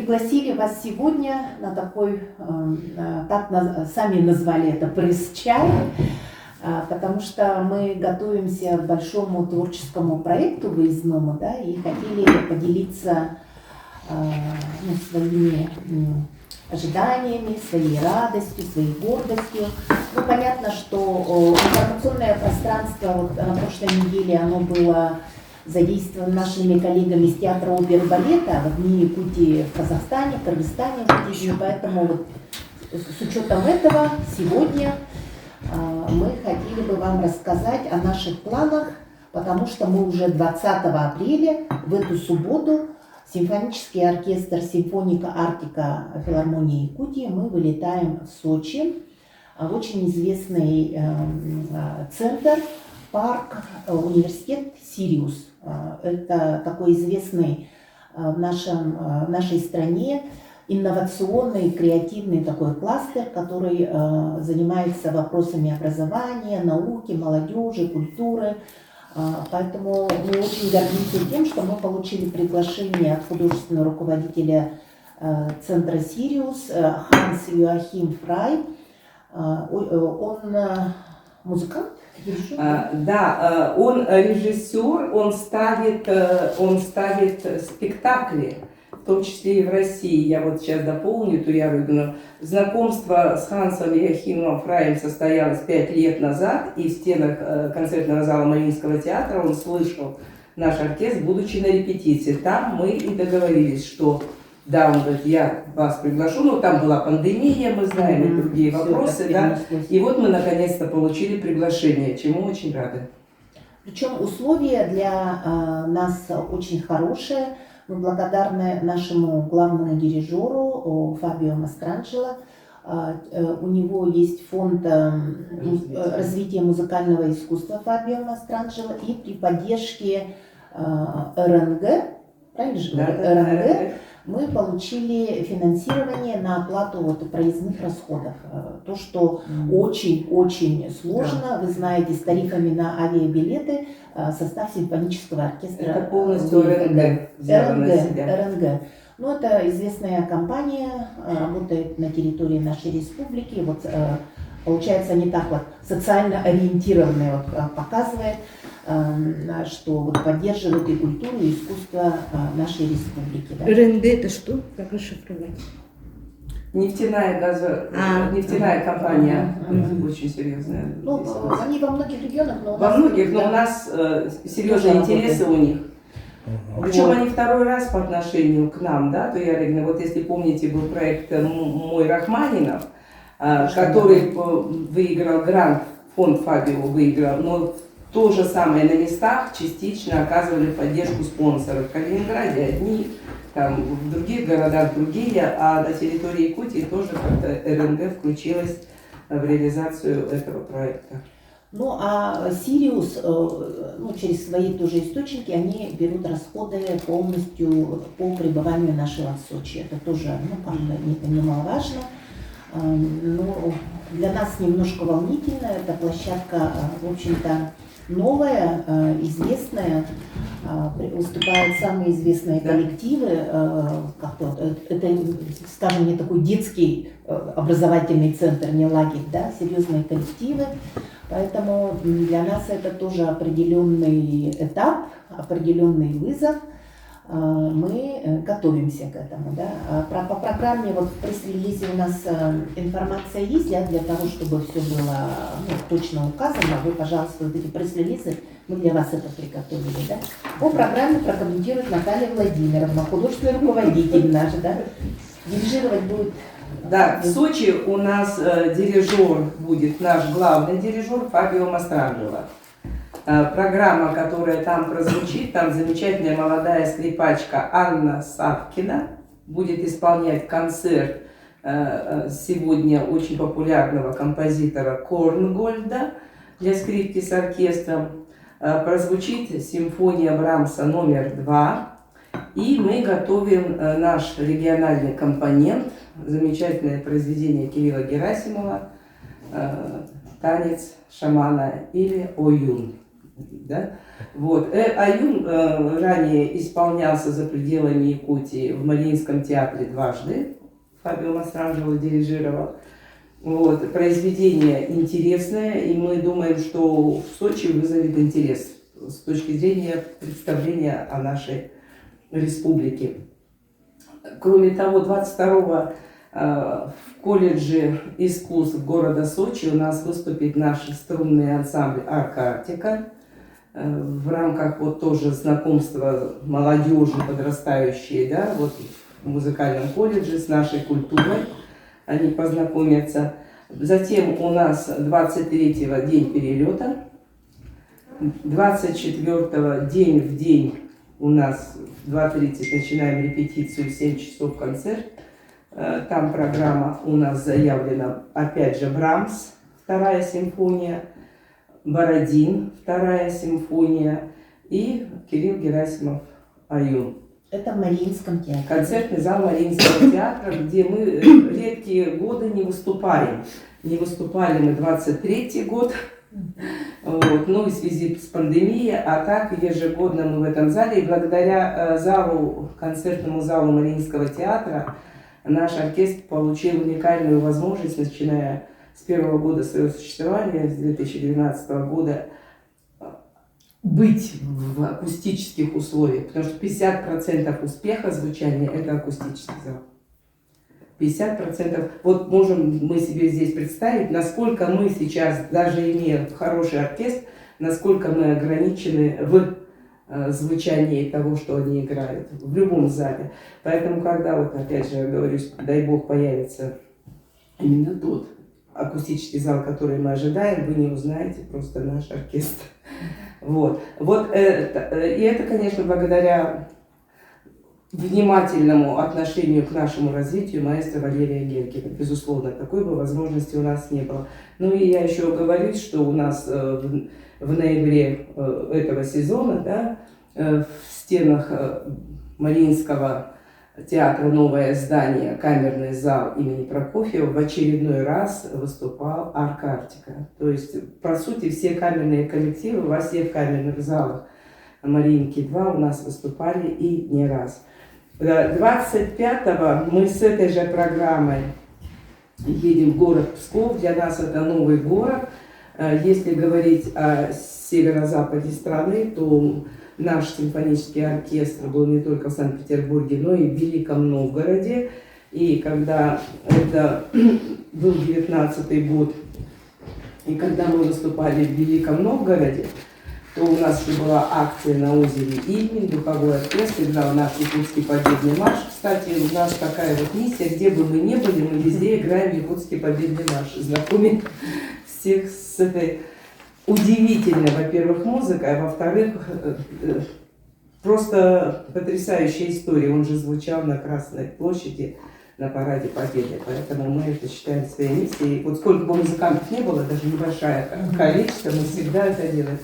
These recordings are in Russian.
пригласили вас сегодня на такой, сами назвали это пресс-чай, потому что мы готовимся к большому творческому проекту выездному, да, и хотели поделиться своими ожиданиями, своей радостью, своей гордостью. Ну, понятно, что информационное пространство вот на прошлой неделе оно было задействовано нашими коллегами из театра оперы и балета в дни Якутии в Казахстане, в Кыргызстане, поэтому вот с учетом этого сегодня мы хотели бы вам рассказать о наших планах, потому что мы уже 20 апреля, в эту субботу, симфонический оркестр «Симфоника Арктика» филармонии Якутии, мы вылетаем в Сочи, в очень известный центр, парк, университет «Сириус». Это такой известный в нашей стране инновационный, креативный такой кластер, который занимается вопросами образования, науки, молодежи, культуры. Поэтому мы очень гордимся тем, что мы получили приглашение от художественного руководителя центра «Сириус» Ханс Йоахим Фрай. Он музыкант? Да, он режиссер, он ставит спектакли, в том числе и в России. Я вот сейчас дополню эту Ярыгину. Знакомство с Хансом Йоахимом Фраем состоялось 5 лет назад, и в стенах концертного зала Мариинского театра он слышал наш оркестр, будучи на репетиции. Там мы и договорились, что да, он говорит, я вас приглашу, но там была пандемия, мы знаем, и другие вопросы, да. И вот мы наконец-то получили приглашение, чему очень рады. Причем условия для нас очень хорошие. Мы благодарны нашему главному дирижеру Фабио Мастранджело. У него есть фонд развития музыкального искусства Фабио Мастранджело, и при поддержке РНГ, правильно же? Да, РНГ, мы получили финансирование на оплату вот проездных расходов. То, что очень-очень сложно, да. Вы знаете, с тарифами на авиабилеты состав симфонического оркестра. Это полностью РНГ взяла на себя. РНГ. Ну, это известная компания, работает на территории нашей республики. Вот, получается, они так вот социально ориентированные вот, показывает, что вот поддерживает и культуру, и искусство нашей республики. Да. РНГ это что? Как расшифровать? Нефтяная нефтяная компания, очень серьезная. Ну, они во многих регионах, но у нас серьезные интересы у них. Причем они второй раз по отношению к нам, да, то я говорю, вот если помните, был проект «Мой Рахманинов», который выиграл грант, фонд Фабио выиграл, но то же самое на местах частично оказывали поддержку спонсоров. В Калининграде одни, там, в других городах другие, а на территории Якутии тоже как-то РНГ включилась в реализацию этого проекта. Ну, а Сириус, через свои тоже источники, они берут расходы полностью по пребыванию нашего в Сочи. Это тоже, немаловажно. Но для нас немножко волнительно. Эта площадка, в общем-то, новая, известная. Выступают самые известные коллективы. Это, скажем, не такой детский образовательный центр, не лагерь, да, серьезные коллективы. Поэтому для нас это тоже определенный этап, определенный вызов. Мы готовимся к этому. Да. По программе, вот в пресс-релизе у нас информация есть, для того, чтобы все было точно указано. Вы, пожалуйста, вот эти пресс-релизы, мы для вас это приготовили. Да. По программе прокомментирует Наталья Владимировна, художественный руководитель наш. Да. Дирижировать будет... Да, в Сочи у нас дирижер будет, наш главный дирижер Фабио Мастранджело. Программа, которая там прозвучит, там замечательная молодая скрипачка Анна Савкина будет исполнять концерт сегодня очень популярного композитора Корнгольда для скрипки с оркестром. Прозвучит симфония Брамса номер 2. И мы готовим наш региональный компонент, замечательное произведение Кирилла Герасимова, «Танец шамана» или «Оюн». Да? Вот. Аюн ранее исполнялся за пределами Якутии в Мариинском театре дважды. Фабио Мастранджело дирижировал. Вот. Произведение интересное, и мы думаем, что в Сочи вызовет интерес с точки зрения представления о нашей республике. Кроме того, 22-го в колледже искусств города Сочи у нас выступит наш струнный ансамбль «Арка Арктика» в рамках вот тоже знакомства молодежи подрастающей, да, вот в музыкальном колледже с нашей культурой они познакомятся. Затем у нас 23-го день перелета, 24-го день в день у нас в 2:30 начинаем репетицию, 7 часов концерт. Там программа у нас заявлена, опять же, Брамс, 2-я симфония, Бородин, 2-я симфония и Кирилл Герасимов Аюн. Это в Мариинском театре. Концертный зал Мариинского театра, где мы редкие годы не выступаем. Не выступали мы 23-й год, вот, ну и в связи с пандемией, а так ежегодно мы в этом зале. И благодаря залу, концертному залу Мариинского театра наш оркестр получил уникальную возможность, начиная с первого года своего существования, с 2012 года, быть в акустических условиях, потому что 50% успеха звучания – это акустический зал. 50%. Вот можем мы себе здесь представить, насколько мы сейчас, даже имея хороший оркестр, насколько мы ограничены в звучании того, что они играют в любом зале. Поэтому, когда, вот опять же, я говорю, дай бог появится именно тот акустический зал, который мы ожидаем, вы не узнаете просто наш оркестр. Вот. Вот это, и это, конечно, благодаря внимательному отношению к нашему развитию маэстро Валерия Гелькина. Безусловно, такой бы возможности у нас не было. Ну и я еще оговорюсь, что у нас в ноябре этого сезона, да, в стенах Мариинского театра «Новое здание», камерный зал имени Прокофьева, в очередной раз выступал «Арка Арктика». То есть, по сути, все камерные коллективы во всех камерных залах Мариинки-2 у нас выступали и не раз. 25-го мы с этой же программой едем в город Псков. Для нас это новый город. Если говорить о северо-западе страны, то наш симфонический оркестр был не только в Санкт-Петербурге, но и в Великом Новгороде. И когда это был 19-й год, и когда мы выступали в Великом Новгороде, то у нас еще была акция на озере Ильмень, духовой оркестр, играл наш якутский победный марш. Кстати, у нас такая вот миссия, где бы мы ни были, мы везде играем якутский победный марш. Знакомим всех с этой удивительной, во-первых, музыкой, а во-вторых, просто потрясающая история. Он же звучал на Красной площади на параде Победы, поэтому мы это считаем своей миссией. Вот сколько бы музыкантов не было, даже небольшое количество, мы всегда это делаем.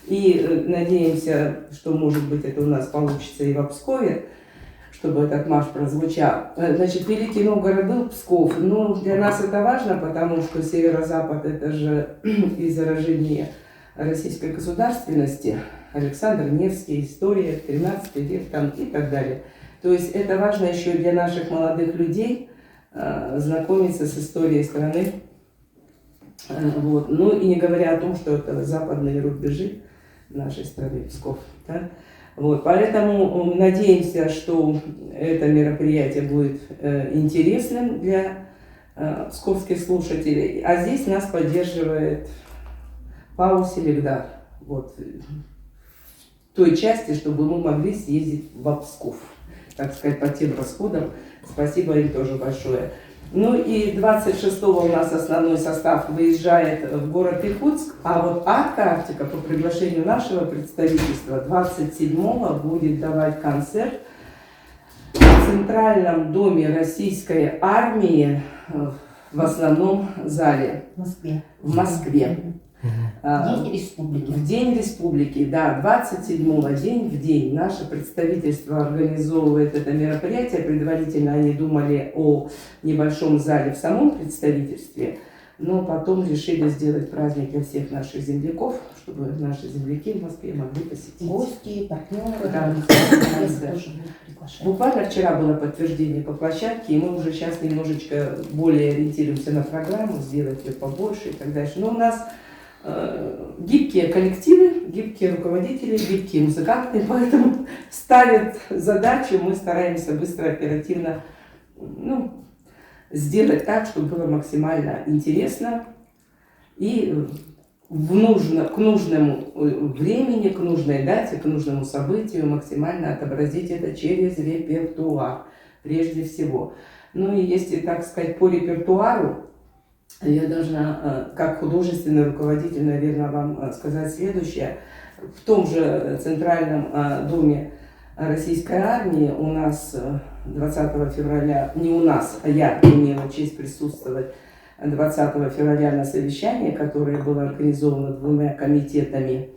И надеемся, что, может быть, это у нас получится и в Пскове, чтобы этот марш прозвучал. Значит, Великий Новгород был, Псков. Но для нас это важно, потому что северо-запад – это же и заражение российской государственности. Александр Невский, история, 13 век там, и так далее. То есть это важно еще для наших молодых людей знакомиться с историей страны. Вот. Ну и не говоря о том, что это западные рубежи нашей страны, Псков. Да? Вот. Поэтому надеемся, что это мероприятие будет интересным для псковских слушателей. А здесь нас поддерживает ПАО «Селегдар». Вот. В той части, чтобы мы могли съездить в Псков, так сказать, по тем расходам. Спасибо им тоже большое. Ну и 26-го у нас основной состав выезжает в город Иркутск, а вот «Арка Арктика» по приглашению нашего представительства 27-го будет давать концерт в Центральном доме Российской армии в основном зале. В Москве. В Москве. День республики. В День республики, да, 27-го, день в день. Наше представительство организовывает это мероприятие. Предварительно они думали о небольшом зале в самом представительстве. Но потом решили сделать праздник для всех наших земляков, чтобы наши земляки в Москве могли посетить. Гости, партнеры, Да, гости да. тоже будут приглашать. Буквально вчера было подтверждение по площадке, и мы уже сейчас немножечко более ориентируемся на программу, сделать ее побольше и так дальше. Но у нас гибкие коллективы, гибкие руководители, гибкие музыканты, поэтому ставят задачу, мы стараемся быстро, оперативно сделать так, чтобы было максимально интересно и к нужному времени, к нужной дате, к нужному событию максимально отобразить это через репертуар, прежде всего. Ну и если, так сказать, по репертуару, я должна, как художественный руководитель, наверное, вам сказать следующее. В том же Центральном доме Российской армии у нас 20 февраля, не у нас, а я имела честь присутствовать 20 февраля на совещании, которое было организовано двумя комитетами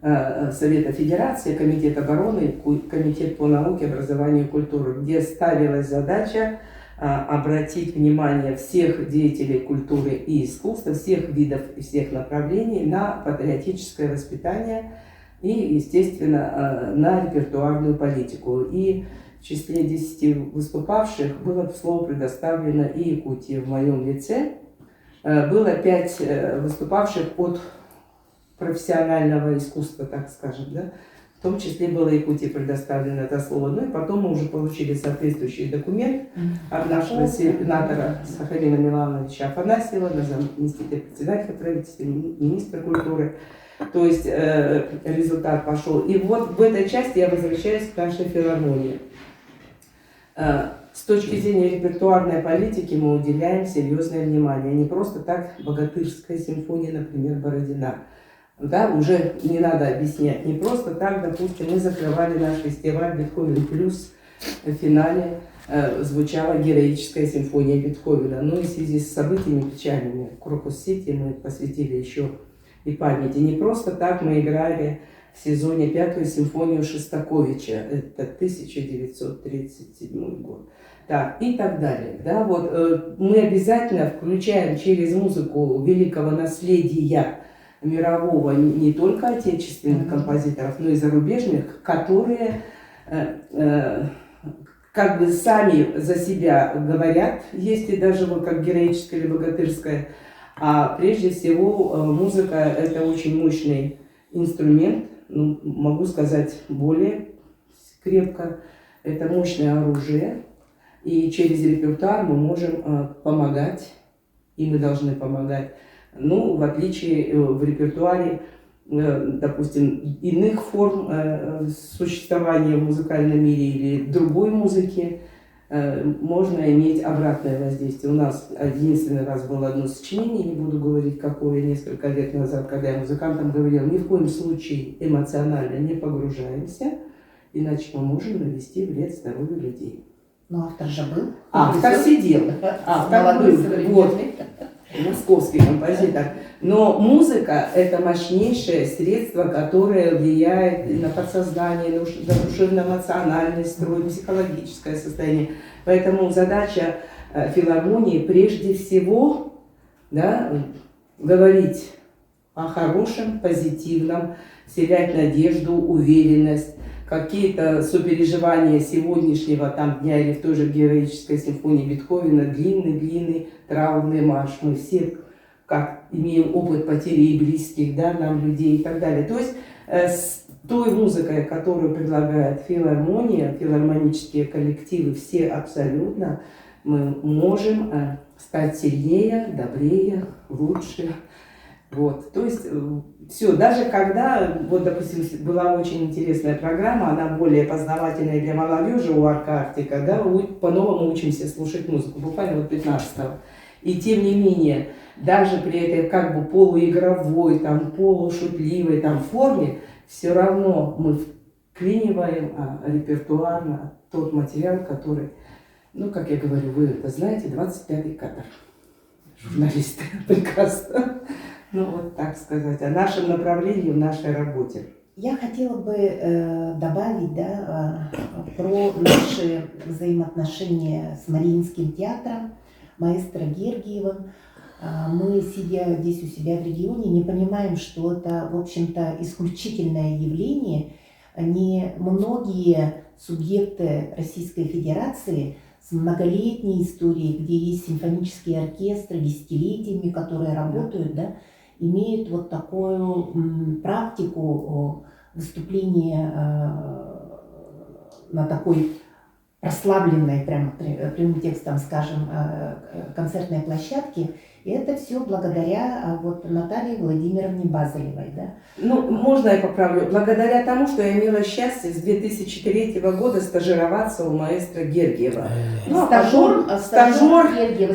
Совета Федерации, Комитет обороны и Комитет по науке, образованию и культуре, где ставилась задача обратить внимание всех деятелей культуры и искусства, всех видов и всех направлений на патриотическое воспитание и, естественно, на репертуарную политику. И в числе 10 выступавших было слово предоставлено и Якутии в моем лице. Было 5 выступавших от профессионального искусства, так скажем, да? В том числе было Якутии предоставлено это слово. Ну и потом мы уже получили соответствующий документ от нашего сенатора Сахарина Милановича Афанасьева, заместителя председателя правительства, министра культуры. То есть результат пошел. И вот в этой части я возвращаюсь к нашей филармонии. С точки зрения репертуарной политики мы уделяем серьезное внимание. Не просто так Богатырская симфония, например, Бородина. Да, уже не надо объяснять. Не просто так, допустим, мы закрывали наш фестиваль «Бетховен плюс». В финале звучала героическая симфония Бетховена. Ну и в связи с событиями печальными в Крокус-Сити мы посвятили еще и памяти. Не просто так мы играли в сезоне 5-ю симфонию Шостаковича. Это 1937 год. Так, и так далее. Да, вот, мы обязательно включаем через музыку великого наследия мирового, не только отечественных композиторов, но и зарубежных, которые как бы сами за себя говорят, если даже вот как героическая или богатырская, а прежде всего музыка — это очень мощный инструмент, ну, могу сказать более крепко, это мощное оружие, и через репертуар мы можем помогать, и мы должны помогать. Ну, в отличие в репертуаре, допустим, иных форм существования в музыкальном мире или другой музыки, можно иметь обратное воздействие. У нас единственный раз было одно сочинение, не буду говорить какое, несколько лет назад, когда я музыкантам говорила, ни в коем случае эмоционально не погружаемся, иначе мы можем нанести вред здоровью людей. Но автор же был. Автор сидел. Автор был. Вот. Московский композитор. Но музыка — это мощнейшее средство, которое влияет на подсознание, на душевно-эмоциональный строй, психологическое состояние. Поэтому задача филармонии прежде всего, да, говорить о хорошем, позитивном, вселять надежду, уверенность, какие-то сопереживания сегодняшнего там дня или в той же героической симфонии Бетховена, длинный траурный марш. Мы все как имеем опыт потери и близких, да, нам людей и так далее. То есть с той музыкой, которую предлагает филармония, филармонические коллективы, все абсолютно, мы можем стать сильнее, добрее, лучше. Вот, то есть все, даже когда, вот, допустим, была очень интересная программа, она более познавательная для молодежи у Арка-Арктика, да, по-новому учимся слушать музыку, буквально вот 15-го. И тем не менее, даже при этой как бы полуигровой, там, полушутливой там, форме, все равно мы вклиниваем репертуарно тот материал, который, ну, как я говорю, вы это знаете, 25-й кадр. Журналисты прекрасно. Ну, вот так сказать, о нашем направлении в нашей работе. Я хотела бы добавить, да, про наши взаимоотношения с Мариинским театром, маэстро Гергиевым. Мы, сидя здесь у себя в регионе, не понимаем, что это, в общем-то, исключительное явление. Не многие субъекты Российской Федерации с многолетней историей, где есть симфонические оркестры, десятилетиями, которые работают, да, имеют вот такую практику выступления на такой прославленной, прямо прямым текстом, скажем, концертной площадке. И это все благодаря вот Наталье Владимировне Базаревой. Да? Ну, можно я поправлю? Благодаря тому, что я имела счастье с 2003 года стажироваться у маэстро Гергиева. Ну, стажер Гергиева.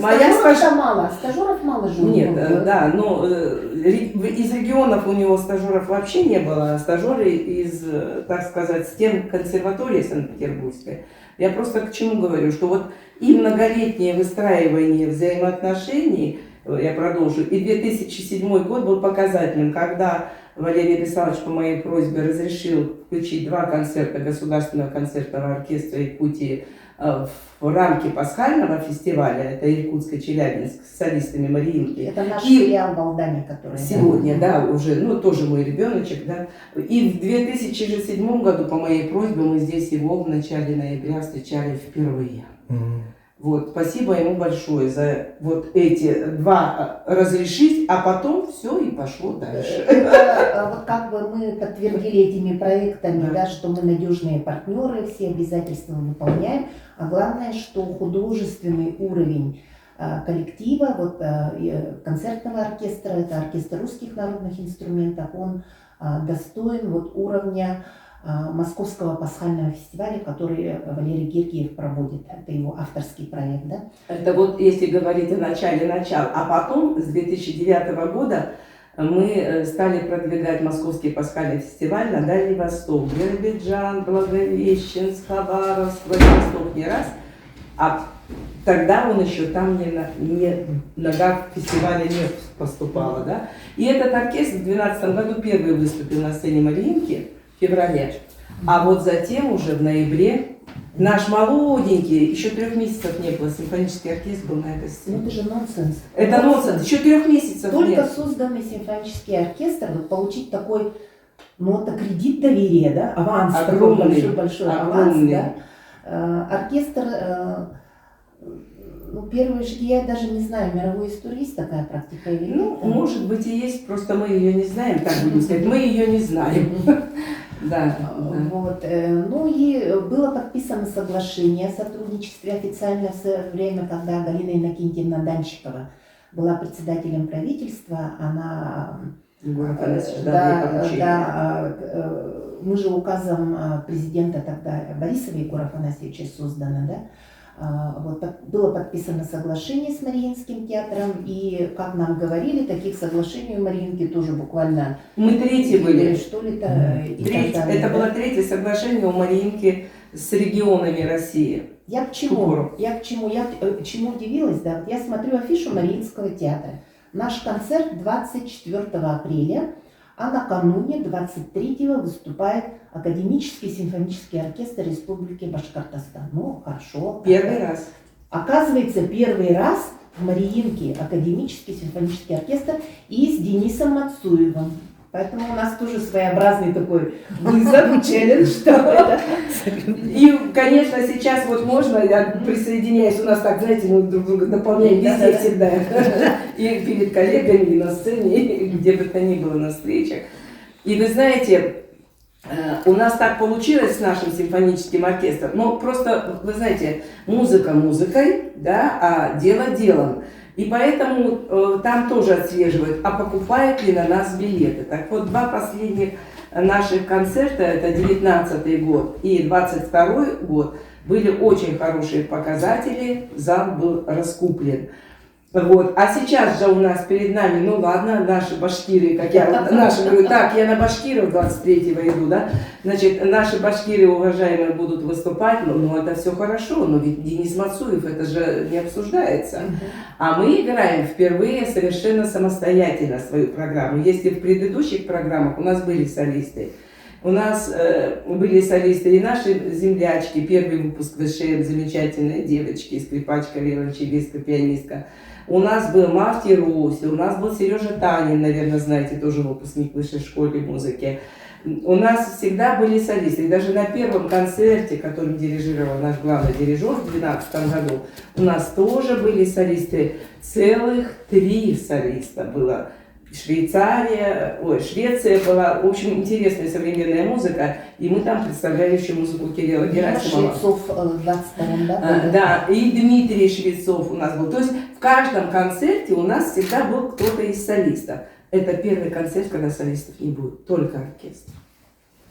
Стажеров мало же. Нет, да, но из регионов у него стажеров вообще не было, а стажеры из, так сказать, стен консерватории Санкт-Петербургской. Я просто к чему говорю, что вот и многолетнее выстраивание взаимоотношений, я продолжу, и 2007 год был показательным, когда Валерий Вячеславович по моей просьбе разрешил включить 2 концерта Государственного концертного оркестра Якутии в рамки пасхального фестиваля, это Иркутско-Челябинск, с солистами Мариинки. Это наш филиал в Алдане, который... Сегодня, да, уже, ну, тоже мой ребеночек, да. И в 2007 году по моей просьбе мы здесь его в начале ноября встречали впервые. Вот, спасибо ему большое за вот эти 2 разрешить, а потом все и пошло дальше. Это вот как бы мы подтвердили этими проектами, да, что мы надежные партнеры, все обязательства выполняем, а главное, что художественный уровень коллектива, вот концертного оркестра, это оркестр русских народных инструментов, он достоин вот уровня Московского пасхального фестиваля, который Валерий Гергиев проводит. Это его авторский проект, да? Это вот если говорить о начале начала. А потом, с 2009 года, мы стали продвигать Московский пасхальный фестиваль на Дальний Восток. Биробиджан, Благовещенск, Хабаровск, Владивосток не раз. А тогда он еще там нога фестиваля не поступала, да? И этот оркестр в 2012 году первый выступил на сцене Мариинки в феврале. А вот затем уже в ноябре наш молоденький, еще 3 месяцев не было, симфонический оркестр был на этой сцене. Ну это же нонсенс. Это нонсенс, еще 3 месяцев только нет. созданный симфонический оркестр, вот получить такой, ну это кредит доверия, да, аванс, Огромный, такой большой аванс, да. Оркестр, ну первые шаги, я даже не знаю, в мировой истории есть такая практика или нет? Ну, может быть и есть, просто мы ее не знаем, так будем сказать, мы ее не знаем. Да. Вот. Ну и было подписано соглашение о сотрудничестве официально в время, когда Галина Иннокентьевна Данщикова была председателем правительства. Она... мы же указом президента тогда Борисова Егора Афанасьевича создано, да? Вот, было подписано соглашение с Мариинским театром, и, как нам говорили, таких соглашений у Мариинки тоже буквально... Мы 3 были. Что ли это? Это было 3 соглашение у Мариинки с регионами России. Я к чему? Я чему удивилась, да? Вот я смотрю афишу Мариинского театра. Наш концерт 24 апреля, а накануне 23-го выступает Академический симфонический оркестр Республики Башкортостан. Ну, хорошо. Первый раз. Оказывается, первый раз в Мариинке Академический симфонический оркестр и с Денисом Мацуевым. Поэтому у нас тоже своеобразный такой вызов, челлендж. И, конечно, сейчас вот можно, я присоединяюсь, у нас так, знаете, мы друг друга дополняем везде всегда. И перед коллегами, и на сцене, и где бы то ни было на встречах. И вы знаете, у нас так получилось с нашим симфоническим оркестром, но просто, вы знаете, музыка музыкой, да, а дело делом. И поэтому там тоже отслеживают, а покупают ли на нас билеты. Так вот, 2 последних наших концерта, это 19 год и 22 год, были очень хорошие показатели, зал был раскуплен. Вот. А сейчас же у нас перед нами, ну ладно, наши башкиры, как я говорю, так, я на башкиров 23-го иду, да, значит, наши башкиры, уважаемые, будут выступать, ну это все хорошо, но ведь Денис Мацуев, это же не обсуждается. А мы играем впервые совершенно самостоятельно свою программу. Если в предыдущих программах у нас были солисты, У нас были солисты и наши землячки, первый выпуск ВШМ, замечательные девочки, скрипачка, виолончелистка, пианистка. У нас был Мафти Руси, у нас был Сережа Танин, наверное, знаете, тоже выпускник высшей школы музыки. У нас всегда были солисты. И даже на первом концерте, которым дирижировал наш главный дирижер в 2012 году, у нас тоже были солисты. Целых 3 солиста было. Швеция была, в общем, интересная современная музыка, и мы там представляли еще музыку Кирилла Герасимова. Швецов в 22-м, да? Да, и Дмитрий Швецов у нас был. То есть в каждом концерте у нас всегда был кто-то из солистов. Это первый концерт, когда солистов не будет, только оркестр.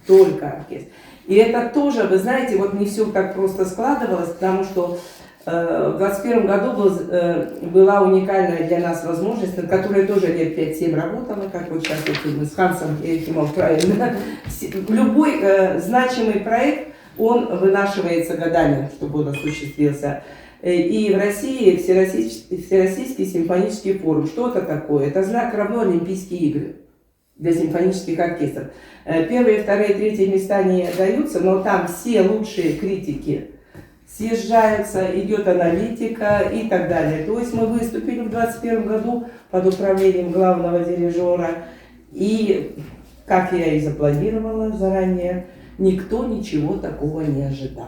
Только оркестр. И это тоже, вы знаете, вот не все так просто складывалось, потому что в 2021 году была уникальная для нас возможность, над которой тоже лет 5-7 работала, как вот сейчас мы с Хансом Ерихимовым правильно. Любой значимый проект, он вынашивается годами, чтобы он осуществился. И в России Всероссийский симфонический форум. Что это такое? Это знак равно Олимпийские игры для симфонических оркестров. Первые, вторые, третьи места не даются, но там все лучшие критики съезжаются, идет аналитика и так далее. То есть мы выступили в 2021 году под управлением главного дирижера. И, как я и запланировала заранее, никто ничего такого не ожидал.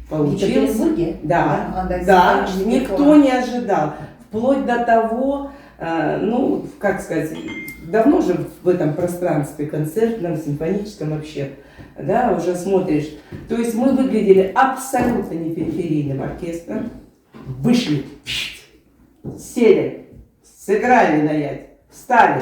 Получилось? Да, никто не ожидал. Вплоть до того, ну, как сказать, давно же в этом пространстве концертном, симфоническом вообще, да, уже смотришь. То есть мы выглядели абсолютно не периферийным оркестром, вышли, сели, сыграли на ять, встали,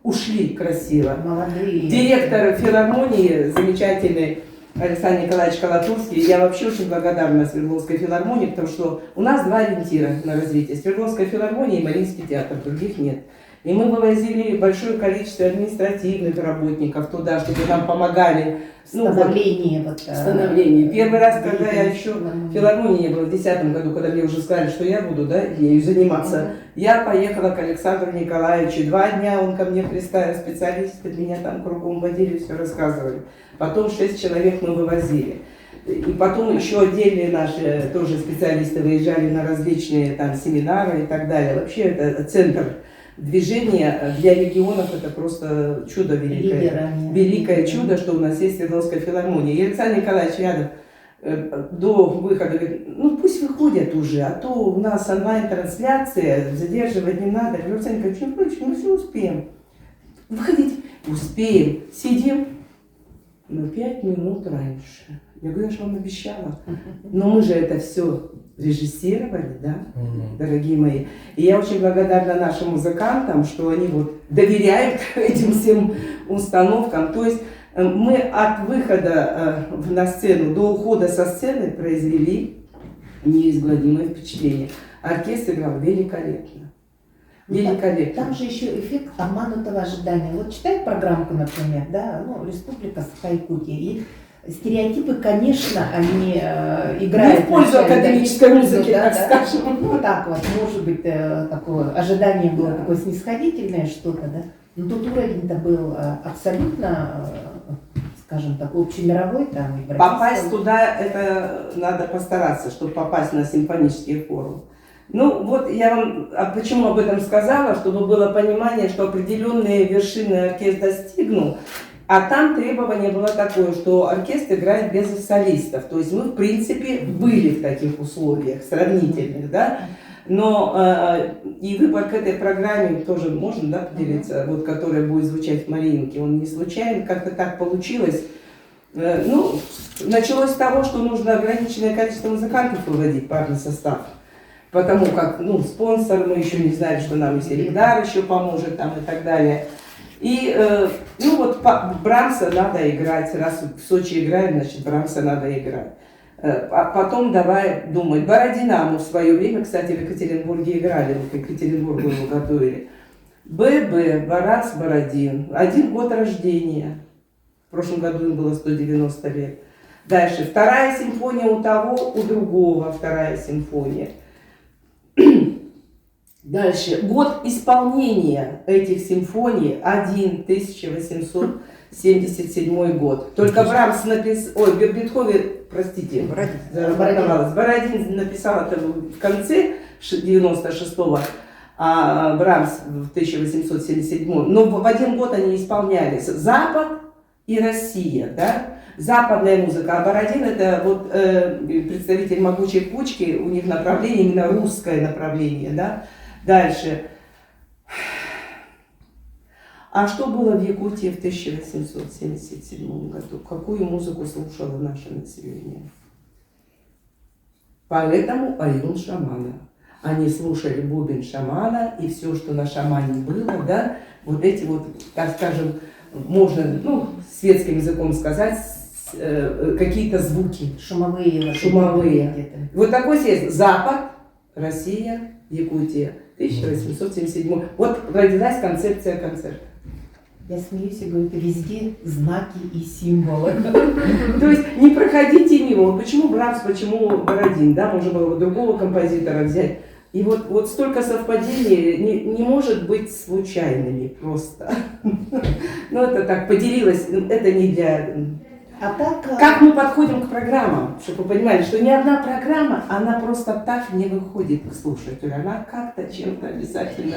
ушли красиво. Молодые. Директор филармонии замечательный Александр Николаевич Колотурский. Я вообще очень благодарна Свердловской филармонии, потому что у нас 2 ориентира на развитие. Свердловская филармония и Мариинский театр, других нет. И мы вывозили большое количество административных работников туда, чтобы нам помогали. Становление. Первый раз, когда я еще в филармонии не было, в 2010 году, когда мне уже сказали, что я буду, да, ею заниматься, я поехала к Александру Николаевичу. 2 дня он ко мне приставил специалисты, меня там кругом водили, все рассказывали. Потом 6 человек мы вывозили. И потом еще отдельные наши тоже специалисты выезжали на различные там семинары и так далее. Вообще это центр движения для регионов, это просто чудо великое. Великое чудо, что у нас есть Свердловская филармония. И Александр Николаевич рядом до выхода говорит, ну пусть выходят уже, а то у нас онлайн-трансляция, задерживать не надо. Я говорю, Александр Николаевич, мы все успеем. Выходите. Успеем. Сидим. Но 5 минут раньше. Я говорю, я же вам обещала. Но мы же это все режиссировали, да, дорогие мои. И я очень благодарна нашим музыкантам, что они вот доверяют этим всем установкам. То есть мы от выхода на сцену до ухода со сцены произвели неизгладимое впечатление. Оркестр играл великолепно. Великолепно. Там же еще эффект обманутого ожидания. Вот читает программку, например, да, ну, Республика Саха-Якутия, и стереотипы, конечно, они играют. Не в пользу академической музыки, да, так скажем. Ну, так вот, может быть, такое ожидание было такое снисходительное что-то, да. Но тут уровень-то был абсолютно, скажем, такой общемировой. Там, и попасть туда, это надо постараться, чтобы попасть на симфонический форум. Ну вот я вам почему об этом сказала, чтобы было понимание, что определенные вершины оркестр достигнул, а там требование было такое, что оркестр играет без солистов. То есть мы в принципе были в таких условиях сравнительных, да. Но и выбор к этой программе тоже можно, да, поделиться, вот, которая будет звучать в Мариинке, он не случайно, как-то так получилось. Ну, началось с того, что нужно ограниченное количество музыкантов выводить, парный состав. Потому как, ну, спонсор, мы еще не знали, что нам и Селегдар еще поможет там и так далее. И, ну вот, Брамса надо играть, раз в Сочи играем, значит, Брамса надо играть. А потом давай думать. Бородина мы в свое время, кстати, в Екатеринбурге играли, в Екатеринбургу его готовили. ББ, Барас Бородин, 1 год рождения. В прошлом году им было 190 лет. Дальше, 2-я симфония у того, у другого 2-я симфония. Дальше, год исполнения этих симфоний 1870 77 год. Только Брамс написал, Бетховен, простите, Бородин написал это в конце 96-го, а Брамс в 1877. Но в один год они исполнялись. Запад и Россия, да? Западная музыка, а Бородин это вот представитель могучей кучки, у них направление именно русское направление, да? Дальше. А что было в Якутии в 1877 году? Какую музыку слушало наше население? Поэтому аюн шамана. Они слушали бубен шамана и все, что на шамане было, да, вот эти вот, так скажем, можно, ну, светским языком сказать, какие-то звуки. Шумовые. Вот такой здесь Запад, Россия, Якутия, 1877. Вот родилась концепция концерта. Я смеюсь и говорю, это везде знаки и символы. То есть не проходите мимо. Почему Брамс, почему Бородин, да, можно было другого композитора взять. И вот столько совпадений не может быть случайными просто. Ну это так, поделилась, это не для... А так... Как мы подходим к программам, чтобы вы понимали, что ни одна программа, она просто так не выходит к слушателю, она как-то чем-то обязательно...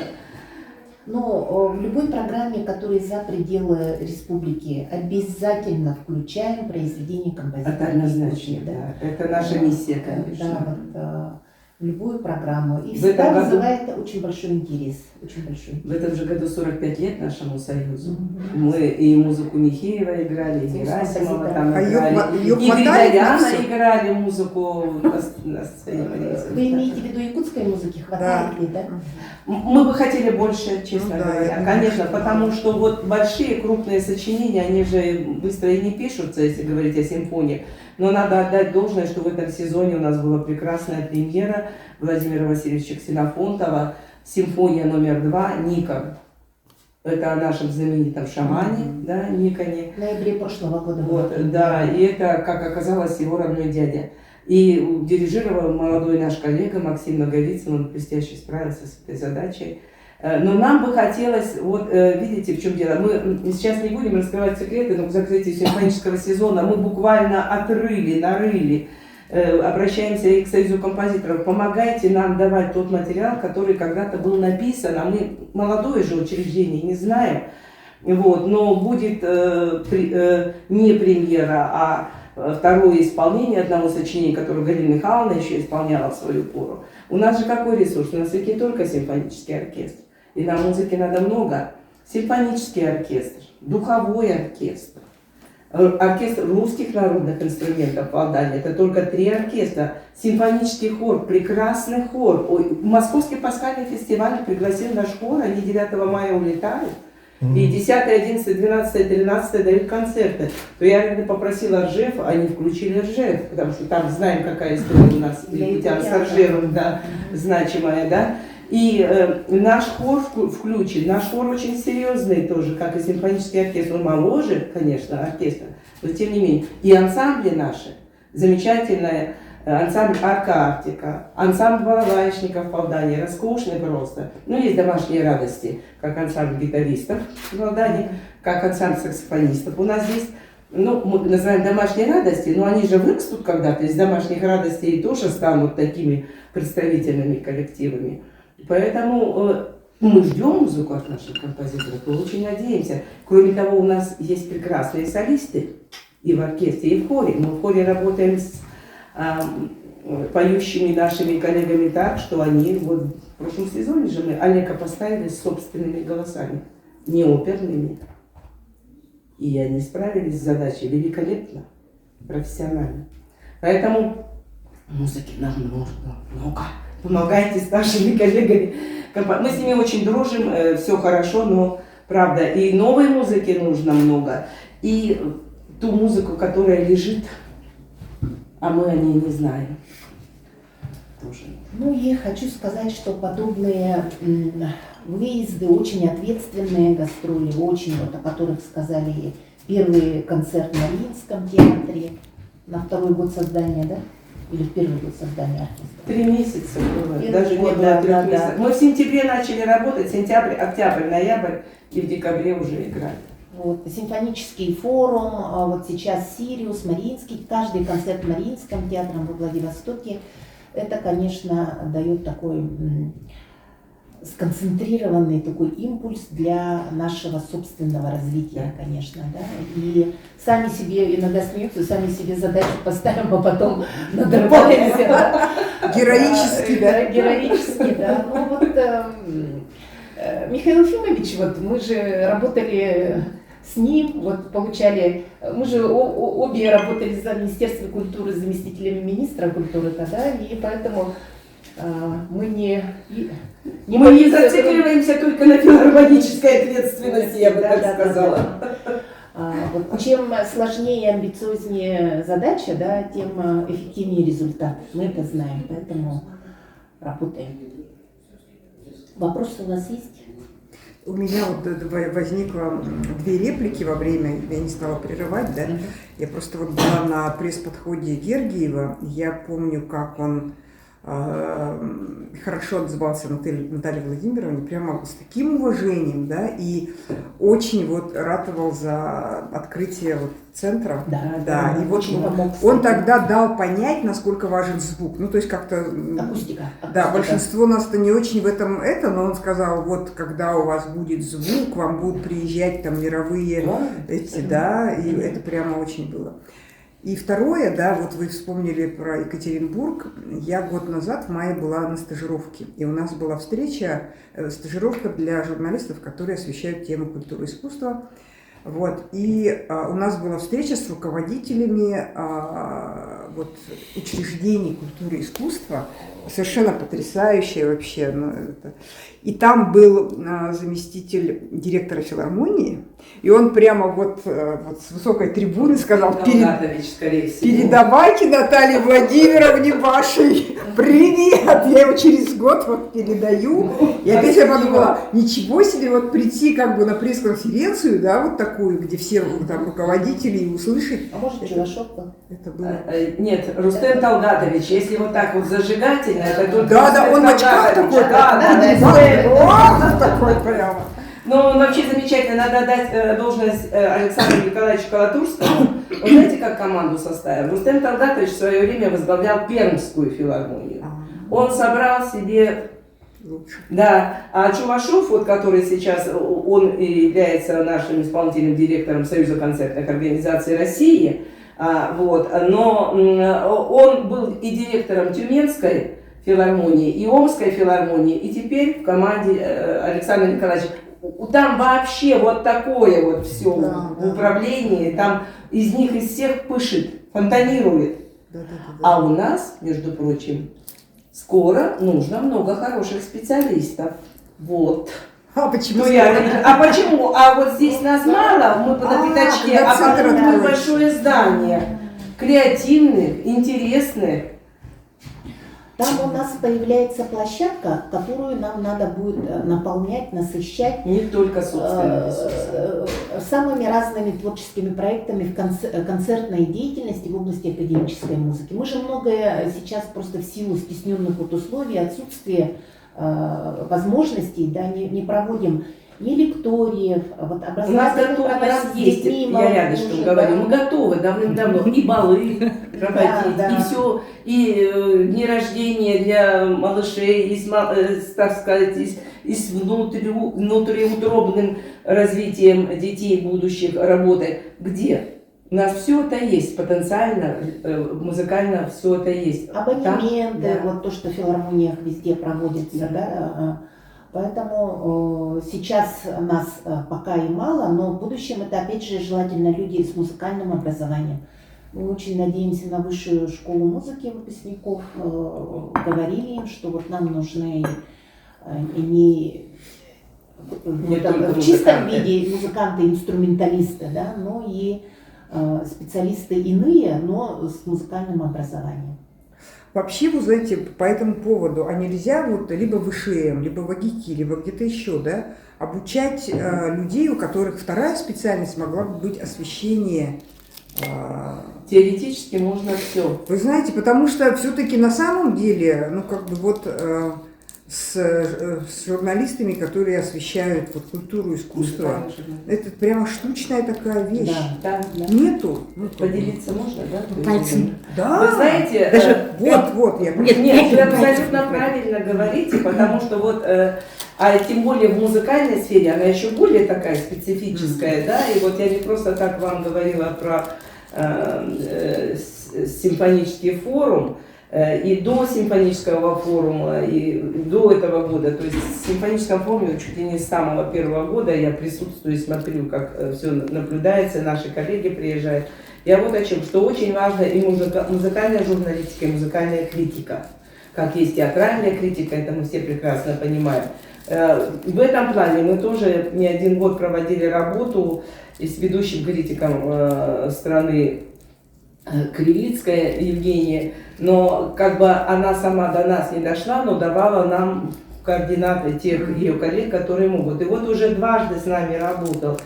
Но в любой программе, которая за пределы республики, обязательно включаем произведение композитора. Это однозначно, да. Это наша миссия, конечно. Да, в любую программу. И В всегда этом году... вызывает очень большой интерес. Очень большой интерес. В этом же году 45 лет нашему союзу. Мы и музыку Михеева играли, и Герасимова там играли, и Григоряна играли музыку на сцене. Вы имеете в виду якутской музыки? Хватает ли, да? Мы бы хотели больше, честно говоря. Конечно, потому что вот большие крупные сочинения, они же быстро и не пишутся, если говорить о симфонии. Но надо отдать должное, что в этом сезоне у нас была прекрасная премьера Владимира Васильевича Ксенофонтова, симфония номер 2 «Никон». Это о нашем знаменитом шамане, да, Никоне. В ноябре прошлого года. Вот, да, и это, как оказалось, его родной дядя. И дирижировал молодой наш коллега Максим Наговицын, он блестяще справился с этой задачей. Но нам бы хотелось, вот видите, в чем дело, мы сейчас не будем раскрывать секреты, но к закрытию симфонического сезона мы буквально нарыли, обращаемся и к Союзу композиторов, помогайте нам давать тот материал, который когда-то был написан, а мы молодое же учреждение, не знаем, вот, но будет не премьера, а второе исполнение одного сочинения, которое Галина Михайловна еще исполняла в свою пору. У нас же какой ресурс? У нас ведь не только симфонический оркестр. И на музыке надо много. Симфонический оркестр, духовой оркестр, оркестр русских народных инструментов в Алдане. Это только 3 оркестра. Симфонический хор, прекрасный хор. Московский пасхальный фестиваль пригласил наш хор, они 9 мая улетают. И 10, 11, 12, 13 дают концерты. То я попросила Ржев, они включили Ржев, потому что там знаем, какая история у нас якутян с Ржевом, да, значимая, да. И наш хор включен. Наш хор очень серьезный тоже, как и симфонический оркестр. Он моложе, конечно, оркестр, но тем не менее. И ансамбли наши, замечательные, ансамбль Арка Арктика, ансамбль балалайшников в Алдане, роскошный просто. Ну, есть домашние радости, как ансамбль гитаристов в Алдане, как ансамбль саксофонистов. У нас есть, ну, мы называем домашние радости, но они же вырастут когда-то из домашних радостей и тоже станут такими представительными коллективами. Поэтому мы ждем музыку от наших композиторов и очень надеемся. Кроме того, у нас есть прекрасные солисты и в оркестре, и в хоре. Мы в хоре работаем с поющими нашими коллегами так, что они, вот в прошлом сезоне же мы Олега поставили с собственными голосами, не оперными. И они справились с задачей великолепно, профессионально. Поэтому музыки нам нужно много. Помогайте с нашими коллегами. Мы с ними очень дружим, все хорошо, но правда, и новой музыки нужно много, и ту музыку, которая лежит, а мы о ней не знаем. Тоже. Ну и хочу сказать, что подобные выезды, очень ответственные гастроли, очень, вот о которых сказали, первый концерт на Ильинском театре, на 2-й год создания, да? Или в 1-й год создания оркестра? 3 месяца было, Первый даже не год, было да, 3 да, месяцев. да. Мы в сентябре начали работать, сентябрь, октябрь, ноябрь, и в декабре уже играли. Вот, симфонический форум, вот сейчас Сириус, Мариинский, каждый концерт Мариинским театром во Владивостоке, это, конечно, дает такой сконцентрированный такой импульс для нашего собственного развития, конечно, да, и сами себе иногда смеются, сами себе задачу поставим, а потом надорваемся, да? Героически, да? Героически, да. Ну вот Михаил Ефимович, вот мы же работали с ним, вот получали, мы же обе работали за Министерство культуры, заместителями министра культуры тогда, и поэтому мы не зацикливаемся только на филармонической ответственности, я бы так сказала. Вот, чем сложнее и амбициознее задача, да, тем эффективнее результат. Мы это знаем, поэтому работаем. Вопросы у вас есть? У меня вот возникло две реплики во время, я не стала прерывать, да. Я просто вот была на пресс-подходе Гергиева, я помню, как он хорошо отзывался Наталье Владимировне, прямо с таким уважением, да, и очень вот ратовал за открытие вот центра. Да, и вот он тогда дал понять, насколько важен звук. Ну, то есть как-то... Акустика. Да, большинство нас-то не очень в этом но он сказал, вот когда у вас будет звук, вам будут приезжать там мировые эти, да, и это прямо очень было. И второе, да, вот вы вспомнили про Екатеринбург. Я год назад в мае была на стажировке. И у нас была стажировка для журналистов, которые освещают тему культуры и искусства. Вот. И у нас была встреча с руководителями вот, учреждений культуры и искусства. Совершенно потрясающая вообще. Ну, это. И там был заместитель директора филармонии, и он прямо вот с высокой трибуны сказал: передавайте Наталье Владимировне вашей привет, я его через год вот передаю. И опять я подумала, ничего себе вот прийти как бы на пресс-конференцию, да, вот такую, где все там руководители, и услышать. А может, Чувашовка? Это было... Нет, Рустем Талгатович, если вот так вот зажигательно, это только Да, он в очках такой, такой прямо. Но он вообще замечательно, надо дать должность Александру Николаевичу Колотурскому. Вы знаете, как команду составил? Рустем Талгатович в свое время возглавлял Пермскую филармонию. Он собрал себе... Лучше. Да, а Чувашов, вот, который сейчас, он является нашим исполнительным директором Союза концертных организаций России, вот, но он был и директором Тюменской филармонии, и Омской филармонии, и теперь в команде Александра Николаевича. Там вообще вот такое вот все в управлении, там из них из всех пышет, фонтанирует. А у нас, между прочим, скоро нужно много хороших специалистов. Вот. А почему? Почему? А вот здесь нас мало, мы на пятачке, а потом будет большое здание. Креативных, интересных. Там у нас появляется площадка, которую нам надо будет наполнять, насыщать. Не только собственными ресурсами. Самыми разными творческими проектами в концертной деятельности в области академической музыки. Мы же многое сейчас просто в силу стесненных вот условий, отсутствия возможностей, да, не проводим ни лекториев, вот у нас готовы, у нас есть, я рядышком говорю, мы готовы давным-давно и балы проводить, и все, и дни рождения для малышей, и так сказать, и с внутриутробным развитием детей будущих работы. Где? У нас все это есть, потенциально, музыкально все это есть. Абонементы, вот то, что в филармониях везде проводится, да. Поэтому сейчас нас пока и мало, но в будущем это опять же желательно люди с музыкальным образованием. Мы очень надеемся на высшую школу музыки выпускников, говорили им, что вот нам нужны не в чистом виде музыканты-инструменталисты, да, но и специалисты иные, но с музыкальным образованием. Вообще, вы знаете, по этому поводу, а нельзя вот либо в ИШМ, либо в АГИКи, либо где-то еще, да, обучать людей, у которых вторая специальность могла бы быть освещение. Теоретически можно все. Вы знаете, потому что все-таки на самом деле, ну как бы вот с журналистами, которые освещают вот культуру, искусство. Это прямо штучная такая вещь. Да. Нету. Поделиться можно, да? Пальцем. Да. Вы знаете, Даже вот, я Нет, нет, вы пальцем. абсолютно правильно говорите, потому что вот, а тем более в музыкальной сфере, она еще более такая специфическая, да, и вот я не просто так вам говорила про симфонический форум, и до симфонического форума, и до этого года, то есть в симфоническом форуме чуть ли не с самого первого года я присутствую, смотрю, как все наблюдается, наши коллеги приезжают. Я вот о чем, что очень важно и музыкальная журналистика, и музыкальная критика. Как есть театральная критика, это мы все прекрасно понимаем. В этом плане мы тоже не один год проводили работу с ведущим критиком страны Кривицкая Евгения, но как бы она сама до нас не дошла, но давала нам координаты тех ее коллег, которые могут. И вот уже дважды с нами работал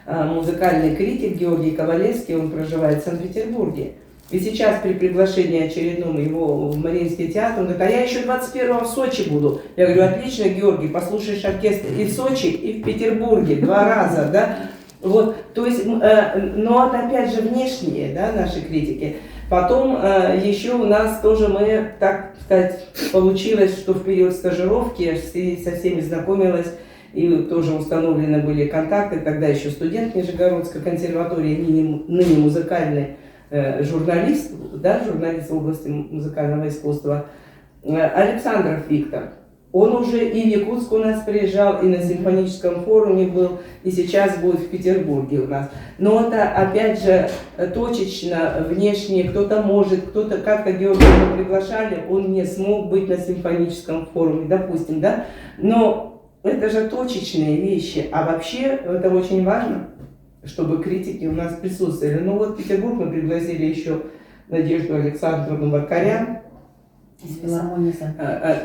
музыкальный критик Георгий Ковалевский, он проживает в Санкт-Петербурге. И сейчас при приглашении очередном его в Мариинский театр, он говорит, а я еще 21-го в Сочи буду. Я говорю, отлично, Георгий, послушаешь оркестр и в Сочи, и в Петербурге 2 раза, да. Вот, то есть, но это опять же внешние, да, наши критики. Потом еще у нас тоже мы, так сказать, получилось, что в период стажировки я со всеми знакомилась, и тоже установлены были контакты, тогда еще студент Нижегородской консерватории, ныне музыкальный журналист, да, журналист в области музыкального искусства, Александров Виктор. Он уже и в Якутск у нас приезжал, и на симфоническом форуме был, и сейчас будет в Петербурге у нас. Но это, опять же, точечно, внешне, кто-то может, кто-то как-то Георгия мы приглашали, он не смог быть на симфоническом форуме, допустим, да. Но это же точечные вещи, а вообще это очень важно, чтобы критики у нас присутствовали. Ну вот в Петербург мы пригласили еще Надежду Александровну Варкарян.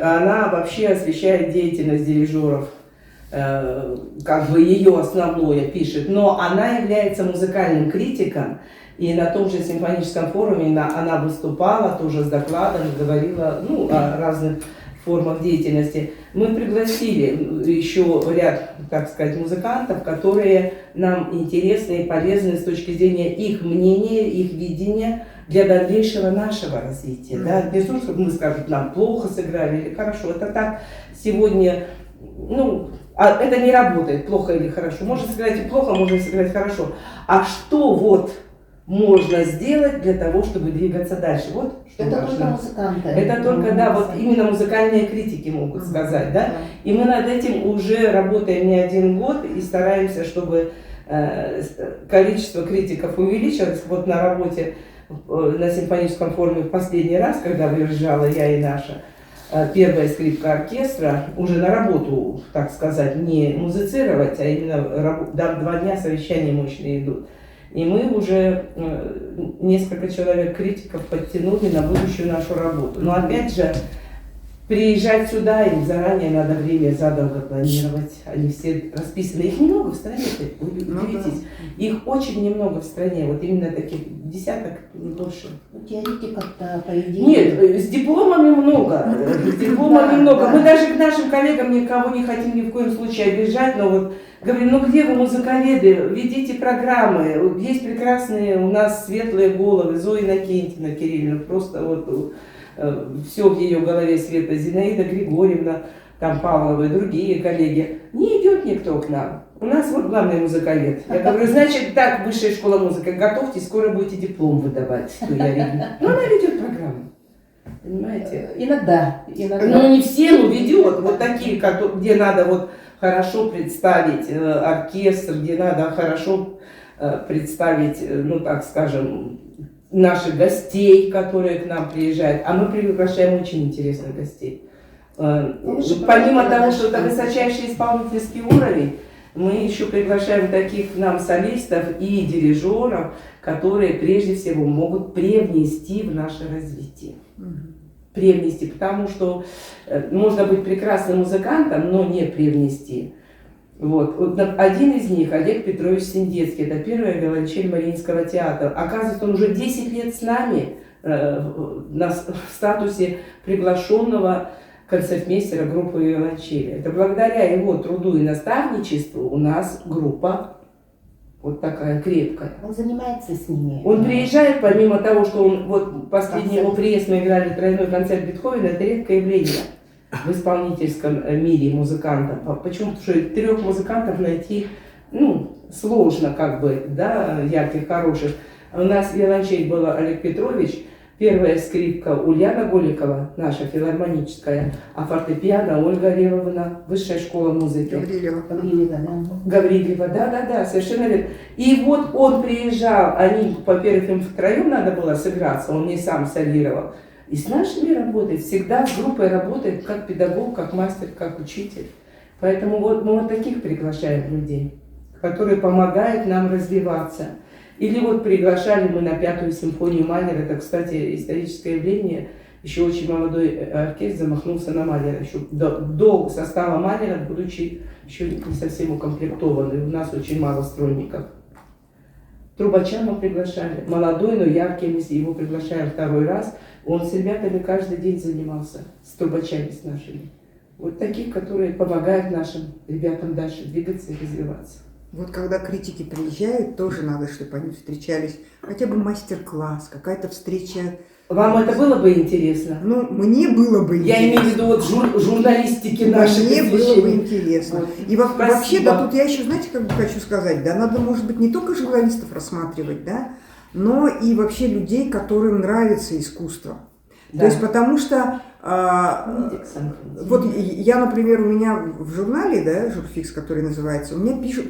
Она вообще освещает деятельность дирижеров, как бы ее основное пишет, но она является музыкальным критиком, и на том же симфоническом форуме она выступала тоже с докладом, говорила о разных формах деятельности. Мы пригласили еще ряд, так сказать, музыкантов, которые нам интересны и полезны с точки зрения их мнения, их видения для дальнейшего нашего развития. Да? Не то, чтобы мы скажем, нам плохо сыграли или хорошо. Это так сегодня, это не работает, плохо или хорошо. Можно сыграть и плохо, можно сыграть хорошо. А что вот можно сделать для того, чтобы двигаться дальше? Вот что это важно. только музыканты. Это только, да, вот именно музыкальные критики могут сказать, да? И мы над этим уже работаем не один год и стараемся, чтобы количество критиков увеличилось. Вот на работе на симфоническом форуме в последний раз, когда выезжала я и наша первая скрипка оркестра, уже на работу, так сказать, не музицировать, а именно 2 дня совещания мощные идут. И мы уже несколько человек критиков подтянули на будущую нашу работу. Но опять же, приезжать сюда им заранее надо время задолго планировать. Они все расписаны. Их немного в стране, вы удивитесь. Их очень немного в стране. Вот именно таких десяток, не больше. Теоретиков-то, по идее. Нет, с дипломами много. С дипломами много. Мы даже к нашим коллегам никого не хотим ни в коем случае обижать, но вот говорим, где вы, музыковеды, ведите программы. Есть прекрасные у нас светлые головы. Зоя Иннокентьевна Кирилловна, просто вот все в ее голове света, Зинаида Григорьевна, там Павлова и другие коллеги. Не идет никто к нам. У нас вот главный музыковед. Я говорю, значит, так, высшая школа музыки, готовьтесь, скоро будете диплом выдавать. Что я видно. Но она ведет программу. Понимаете? Иногда. Ну, не все, но ведет. Вот такие, где надо вот хорошо представить оркестр, где надо хорошо представить, так скажем, наших гостей, которые к нам приезжают. А мы приглашаем очень интересных гостей. Помимо того, что это высочайший исполнительский уровень, мы еще приглашаем таких к нам солистов и дирижеров, которые прежде всего могут привнести в наше развитие. Привнести, потому что можно быть прекрасным музыкантом, но не привнести. Вот. Один из них, Олег Петрович Синдецкий, это первый виолончель Мариинского театра. Оказывается, он уже 10 лет с нами в статусе приглашенного концертмейстера группы «Виолончели». Это благодаря его труду и наставничеству у нас группа вот такая крепкая. Он занимается с ними. Он приезжает, помимо того, что он, вот последний его приезд, мы играли тройной концерт Бетховена, это редкое явление в исполнительском мире музыкантов. Почему? Потому что 3 музыкантов найти, сложно как бы, да, ярких, хороших. У нас виолончель был Олег Петрович, первая скрипка Ульяна Голикова, наша филармоническая, а фортепиано Ольга Левовна, высшая школа музыки. Гаврилева, да, совершенно верно. И вот он приезжал, они, во-первых, им втроем надо было сыграться, он не сам солировал. И с нашими работает, всегда с группой работает как педагог, как мастер, как учитель. Поэтому вот мы вот таких приглашаем людей, которые помогают нам развиваться. Или вот приглашали мы на 5-ю симфонию Малера, это, кстати, историческое явление, еще очень молодой оркестр замахнулся на Малера, еще до состава Малера, будучи еще не совсем укомплектованный, у нас очень мало струнников. Трубача мы приглашали, молодой, но яркий, мы его приглашаем 2-й раз, он с ребятами каждый день занимался, с трубачами с нашими. Вот таких, которые помогают нашим ребятам дальше двигаться и развиваться. Вот когда критики приезжают, тоже надо, чтобы они встречались. Хотя бы мастер-класс, какая-то встреча. Вам это было бы интересно? Ну, мне было бы интересно. Я имею в виду вот журналистики нашей. Мне было бы интересно. Вот. И вообще, да, тут я еще, знаете, как бы хочу сказать, да, надо, может быть, не только журналистов рассматривать, да, но и вообще людей, которым нравится искусство. Да. То есть, потому что вот я, например, у меня в журнале, да, журфикс, который называется, у меня пишут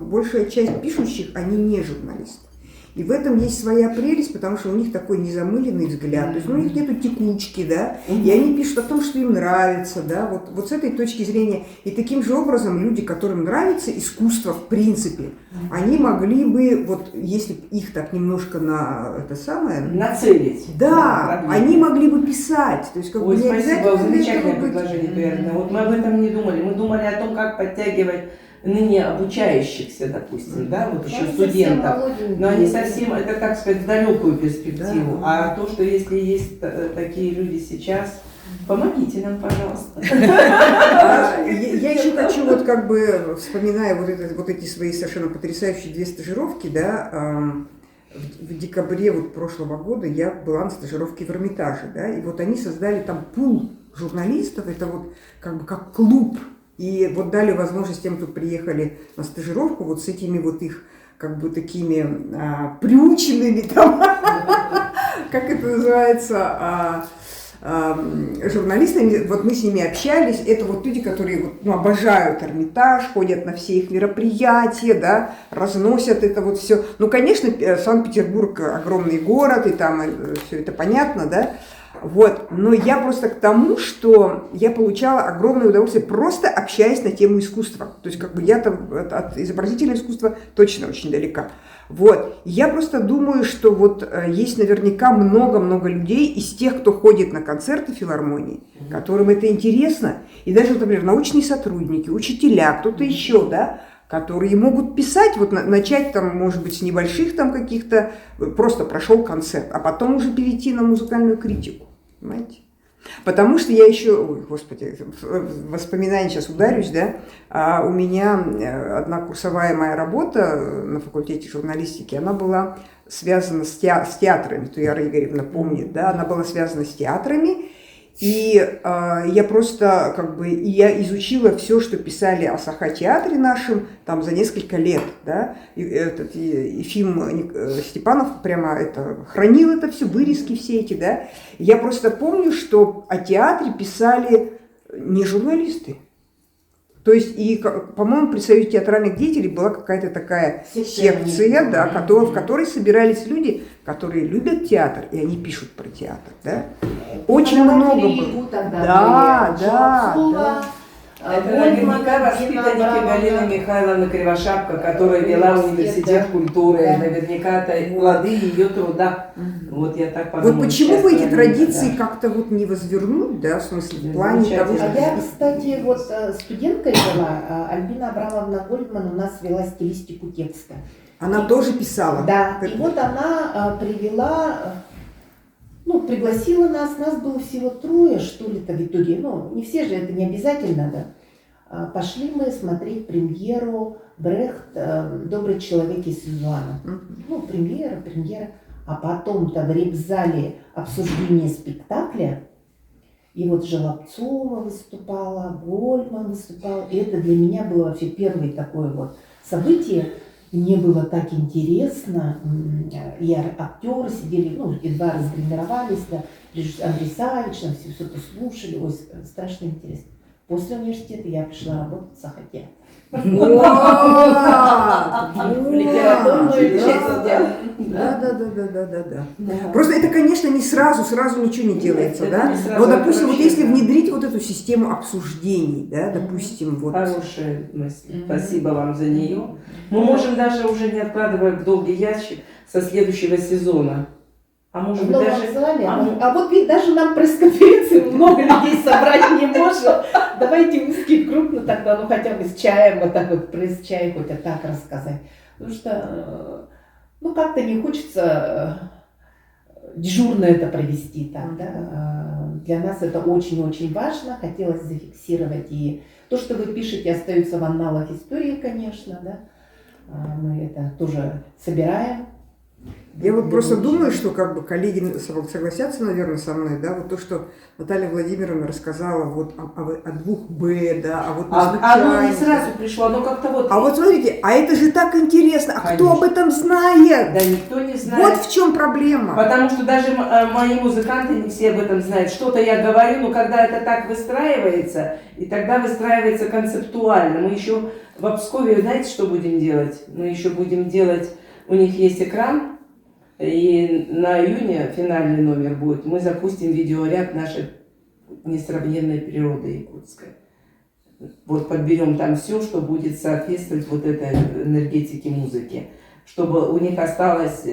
большая часть пишущих, они не журналисты. И в этом есть своя прелесть, потому что у них такой незамыленный взгляд. То есть у них нету текучки, да, и они пишут о том, что им нравится, да, вот с этой точки зрения. И таким же образом люди, которым нравится искусство в принципе, они могли бы, вот если их так немножко нацелить. Да, они могли бы писать. То есть, как бы не спасибо, обязательно замечательное предложение, наверное. Вот мы об этом не думали. Мы думали о том, как подтягивать ныне обучающихся, допустим, да, вот еще студентов, но они совсем, это, так сказать, в далекую перспективу. Да. А то, что если есть такие люди сейчас, помогите нам, пожалуйста. Я еще хочу, вот как бы, вспоминая вот эти свои совершенно потрясающие 2 стажировки, да, в декабре вот прошлого года я была на стажировке в Эрмитаже, да, и вот они создали там пул журналистов, это вот как бы как клуб. И вот дали возможность тем, кто приехали на стажировку, вот с этими вот их как бы такими приученными там, как это называется, журналистами, вот мы с ними общались, это вот люди, которые обожают Эрмитаж, ходят на все их мероприятия, да, разносят это вот все. Ну, конечно, Санкт-Петербург огромный город, и там все это понятно, да. Вот, но я просто к тому, что я получала огромное удовольствие, просто общаясь на тему искусства. То есть, как бы я там от изобразительного искусства точно очень далека. Вот, я просто думаю, что вот есть наверняка много-много людей из тех, кто ходит на концерты филармонии, которым это интересно. И даже, например, научные сотрудники, учителя, кто-то еще, да, которые могут писать, вот начать там, может быть, с небольших там каких-то, просто прошел концерт, а потом уже перейти на музыкальную критику, понимаете? Потому что я еще, ой, господи, в воспоминания сейчас ударюсь, да, у меня одна курсовая моя работа на факультете журналистики, она была связана с театрами, Туяра Игоревна помнит, да, она была связана с театрами. И я просто как бы я изучила все, что писали о Саха-театре нашем там за несколько лет, да. И Ефим Степанов прямо это хранил это все, вырезки все эти, да. Я просто помню, что о театре писали не журналисты. То есть, и, по-моему, при Союзе театральных деятелей была какая-то такая секция, да, в которой собирались люди, которые любят театр, и они пишут про театр, да. Очень много было. Да. Это наверняка воспитанники Галины Михайловны Кривошапко, которая вела университет культуры, наверняка это плоды ее труда. Вот я так подумала. Вот почему бы эти традиции как-то вот не возвернуть, да, в смысле, в плане того, что... Я, кстати, вот студенткой была, Альбина Абрамовна Гольдман у нас вела стилистику текста. Она тоже писала? Да, и вот она привела... ну, пригласила нас было всего 3, что ли-то в итоге. Ну, не все же, это не обязательно, да. Пошли мы смотреть премьеру Брехт «Добрый человек из Сюзуана». Ну, премьера. А потом-то в реп-зале обсуждение спектакля. И вот Желобцова выступала, Гольман выступал. И это для меня было вообще первое такое вот событие. Мне было так интересно. И актеры сидели, ну, едва разгримировались, да. Андрей Савич, там все это слушали. Ой, страшно интересно. После университета я пришла работать в Сахате. Литературную часть делать. Да. Просто это, конечно, не сразу ничего не делается, Это да? не сразу, Но, допустим, это вот вообще, если да. внедрить вот эту систему обсуждений, да, допустим, вот. Хорошая мысль. Спасибо вам за нее. Мы можем даже уже не откладывая в долгий ящик со следующего сезона. А может В быть новом даже... зале. а А вот ведь даже нам пресс-конференции много людей собрать не можем. Давайте узкий круг, ну тогда, ну хотя бы с чаем, вот так вот пресс-чай хоть так рассказать. Потому что, ну как-то не хочется дежурно это провести так, да. Для нас это очень-очень важно. Хотелось зафиксировать и то, что вы пишете, остается в анналах истории, конечно, да. Мы это тоже собираем. Я вот просто думаю, что как бы коллеги согласятся, наверное, со мной, да, вот то, что Наталья Владимировна рассказала вот о 2Б, да, а вот оно не сразу пришло, оно как-то вот... А вот смотрите, а это же так интересно, а Конечно. кто об этом знает? Да никто не знает. Вот в чем проблема. Потому что даже мои музыканты не все об этом знают. Что-то я говорю, но когда это так выстраивается, и тогда выстраивается концептуально. Мы еще в Пскове, знаете, что будем делать? Мы еще будем делать, у них есть экран, и на июне финальный номер будет. Мы запустим видеоряд нашей несравненной природы якутской. Вот подберем там все, что будет соответствовать вот этой энергетике музыки. Чтобы у них осталось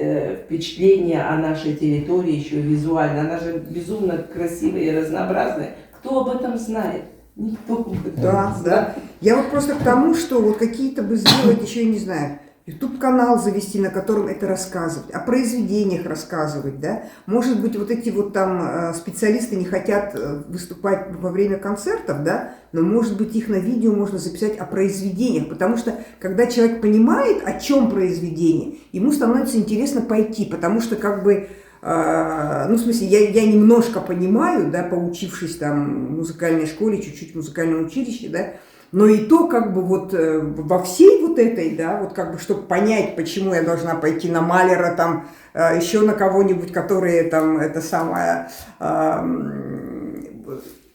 впечатление о нашей территории еще визуально. Она же безумно красивая и разнообразная. Кто об этом знает? Никто об этом не Да. знает. Я вот просто к тому, что вот какие-то бы сделать, еще я не знаю, YouTube-канал завести, на котором это рассказывать, о произведениях рассказывать, да. Может быть, вот эти вот там специалисты не хотят выступать во время концертов, да, но, может быть, их на видео можно записать о произведениях, потому что, когда человек понимает, о чем произведение, ему становится интересно пойти, потому что, как бы, ну, в смысле, я немножко понимаю, да, поучившись там в музыкальной школе, чуть-чуть в музыкальном училище, да, но и то, как бы, вот во всей вот этой, да, вот как бы, чтобы понять, почему я должна пойти на Малера, там, еще на кого-нибудь, которые там, это самое... А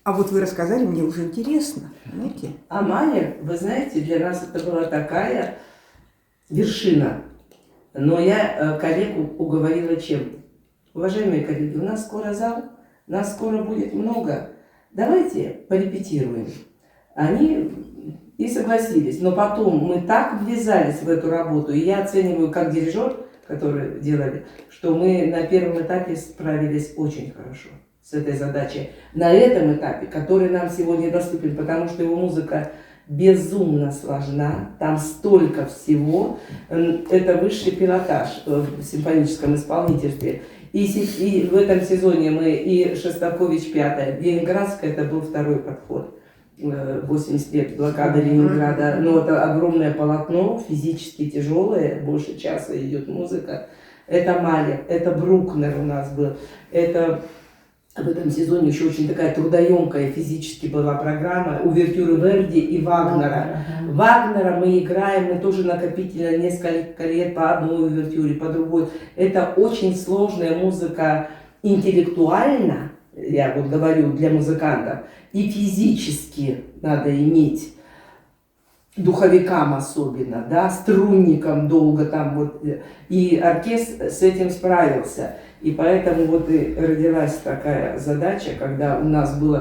вот вы рассказали, мне уже интересно, понимаете? А Малер, вы знаете, для нас это была такая вершина. Но я коллегу уговорила чем? Уважаемые коллеги, у нас скоро зал, нас скоро будет много. Давайте порепетируем. Они и согласились. Но потом мы так ввязались в эту работу, и я оцениваю как дирижер, который делали, что мы на первом этапе справились очень хорошо с этой задачей. На этом этапе, который нам сегодня доступен, потому что его музыка безумно сложна, там столько всего, это высший пилотаж в симфоническом исполнительстве. И в этом сезоне мы и Шостакович 5, Ленинградская, это был второй подход. 80 лет блокады Ленинграда, но это огромное полотно, физически тяжелое, больше часа идет музыка. Это Малер, это Брукнер у нас был, это в этом сезоне еще очень такая трудоемкая физически была программа, увертюры Верди и Вагнера. Вагнера мы играем, мы тоже накопительно несколько лет по одной увертюре, по другой. Это очень сложная музыка интеллектуально, я вот говорю для музыкантов, и физически надо иметь, духовикам особенно, да, струнникам долго там вот, и оркестр с этим справился. И поэтому вот и родилась такая задача, когда у нас был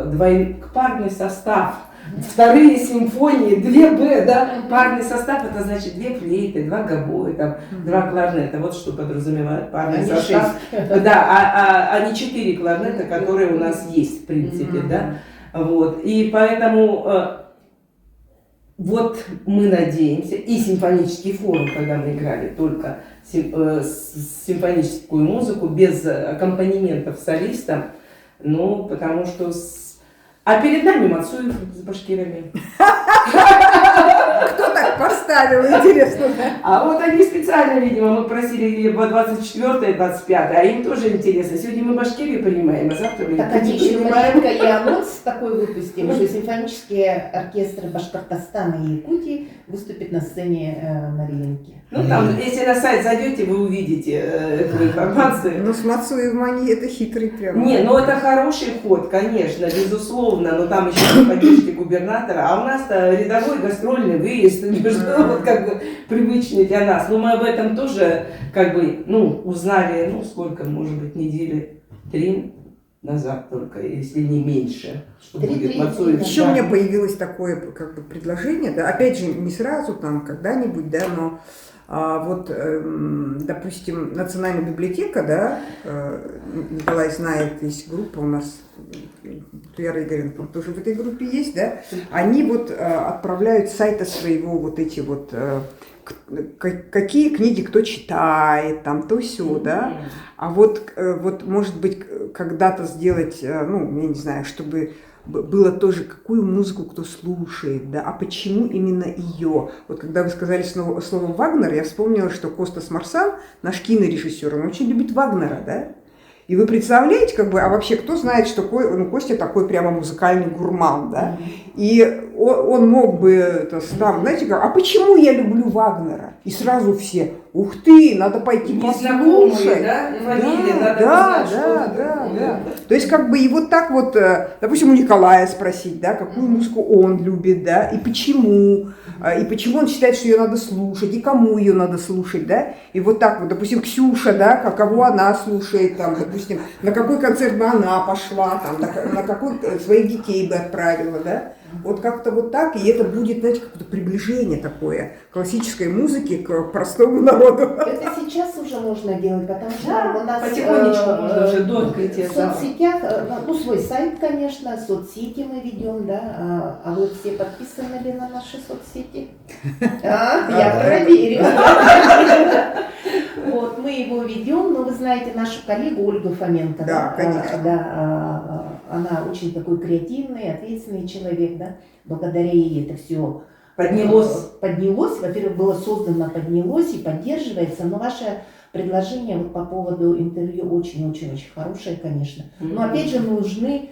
парный состав, вторые симфонии, 2Б, да, парный состав, это значит 2 флейты, 2 гобоя, там, 2 кларнета, вот что подразумевает парный состав. Да, а не 4 кларнета, которые у нас есть, в принципе, да. Вот. И поэтому вот мы надеемся, и симфонический форум, когда мы играли только симфоническую музыку без аккомпанементов солиста, ну, потому что... А перед нами Мацуев с башкирами. Кто так поставил, интересно, да? А вот они специально, видимо, мы просили по 24-е, 25-е, а им тоже интересно. Сегодня мы Башкирию принимаем, а завтра мы Так они Якутию еще принимаем. маленько и анонс такой выпустим, что симфонические оркестры Башкортостана и Якутии выступят на сцене Мариинки. Ну там, если на сайт зайдете, вы увидите эту информацию. Ну, с Мацуевым они, это хитрый прям. Не, ну это хороший ход, конечно, безусловно, но там еще при поддержке губернатора, а у нас-то рядовой гастрольный выезд, вот как бы привычный для нас. Но мы об этом тоже как бы, ну, узнали, ну, сколько, может быть, недели 3 назад только, если не меньше, что будет Мацуев. Еще у меня появилось такое как бы предложение, да, опять же, не сразу, там, когда-нибудь, да, но вот, допустим, Национальная библиотека, да, Николай знает, есть группа у нас, Туяра Игоренко тоже в этой группе есть, да, они вот отправляют с сайта своего вот эти вот, какие книги кто читает, там, то сё, да, а вот, может быть, когда-то сделать, ну, я не знаю, чтобы было тоже, какую музыку кто слушает, да, а почему именно ее. Вот когда вы сказали слово Вагнер, я вспомнила, что Костас Марсан, наш кинорежиссер, он очень любит Вагнера, да. И вы представляете, как бы, а вообще кто знает, что Костя такой прямо музыкальный гурман, да? И он мог бы, там, знаете, как, а почему я люблю Вагнера? И сразу все, ух ты, надо пойти послушать. Да? Фамилия, надо да, узнать, что да. То есть, как бы, и вот так вот, допустим, у Николая спросить, да, какую музыку он любит, да, и почему он считает, что ее надо слушать, и кому ее надо слушать, да, и вот так вот, допустим, Ксюша, да, кого она слушает, там, допустим, на какой концерт бы она пошла, там, на какой своих детей бы отправила, да, вот как-то вот так, и это будет, знаете, какое-то приближение такое классической музыки к простому народу. Это сейчас уже можно делать, потому что Да, у нас потихонечку можно уже до открытия в зала. соцсетях, ну, свой сайт, конечно, соцсети мы ведем, да, а вы все подписаны ли на наши соцсети? Я проверю. Вот, мы его ведем, но вы знаете нашу коллегу Ольгу Фоменко. Да, конечно. Да, она очень такой креативный, ответственный человек, да. Благодаря ей это все поднялось. Во-первых, было создано, поднялось и поддерживается. Но ваше предложение вот по поводу интервью очень-очень-очень хорошее, конечно. Но опять же нужны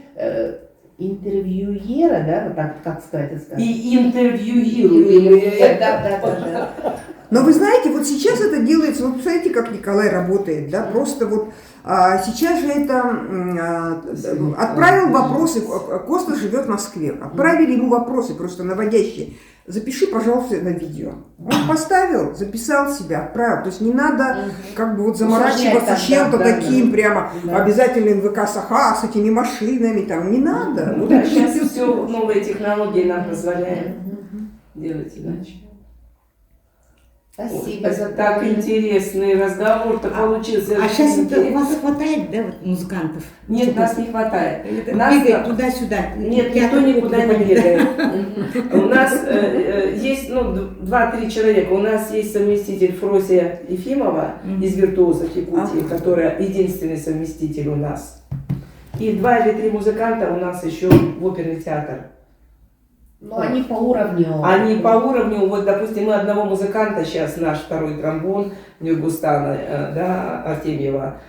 интервьюера, да, вот так, как сказать. И интервьюируемые. Да. Но вы знаете, вот сейчас это делается, вот представляете, как Николай работает, да, просто вот сейчас же это отправил вопросы, Коста живет в Москве, отправили ему вопросы просто наводящие. Запиши, пожалуйста, на видео. Он поставил, записал себя, отправил. То есть не надо как бы вот заморачиваться чем-то таким прямо, обязательно НВК Саха с этими машинами, там, не надо. Ну, да, сейчас все новые технологии нам позволяют делать иначе. Спасибо за так интересный разговор-то получился. А сейчас это у вас хватает, да, вот музыкантов? Нет, нас не хватает. Бегает туда-сюда. Нет, никто никуда не бегает. У нас есть, 2-3 человека. У нас есть совместитель Фросия Ефимова из «Виртуозов Якутии», которая единственный совместитель у нас. И 2 или 3 музыканта у нас еще в оперный театр. Но они по уровню. Они по уровню, вот, допустим, мы одного музыканта, сейчас наш второй тромбон, Нюргустана, да, Артемьева,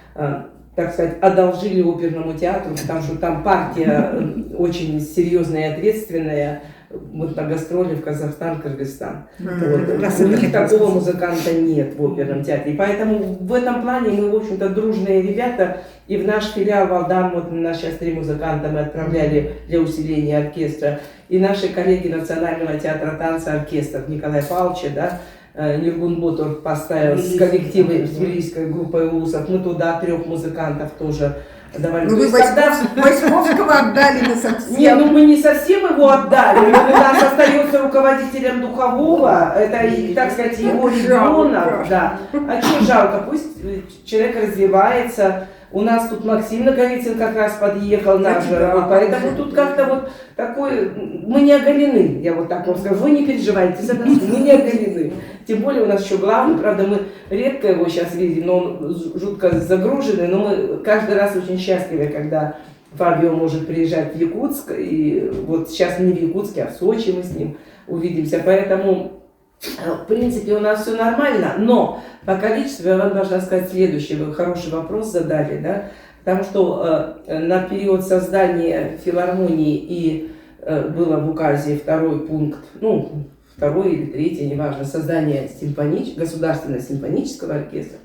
так сказать, одолжили оперному театру, потому что там партия очень серьезная и ответственная, вот на гастроли в Казахстан, Кыргызстан. Вот. У них такого музыканта нет в оперном театре. И поэтому в этом плане мы, в общем-то, дружные ребята. И в наш филиал Валдам, вот у нас сейчас 3 музыканта мы отправляли для усиления оркестра. И наши коллеги Национального театра танца оркестр Николая Павловича, да, Ниргун Ботор поставил с коллективом, с тбилисской группой улусов. Мы туда 3 музыкантов тоже давали. Ну вы Войсковского отдали на совсем. Не, ну мы не совсем его отдали. У нас остается руководителем духового, это, так сказать, его ребенок. Да. А что жалко, пусть человек развивается. У нас тут Максим Наговицын как раз подъехал наш, Да. вот, поэтому тут как-то вот такой, мы не оголены, я вот так вам скажу, вы не переживайте за нас, мы не оголены. Тем более у нас еще главный, правда, мы редко его сейчас видим, но он жутко загруженный, но мы каждый раз очень счастливы, когда Фабио может приезжать в Якутск, и вот сейчас не в Якутске, а в Сочи мы с ним увидимся, поэтому, в принципе, у нас все нормально, но по количеству я вам должна сказать следующее, вы хороший вопрос задали, да, потому что на период создания филармонии и было в указе второй пункт, ну, второй или третий, неважно, создание государственного симфонического оркестра,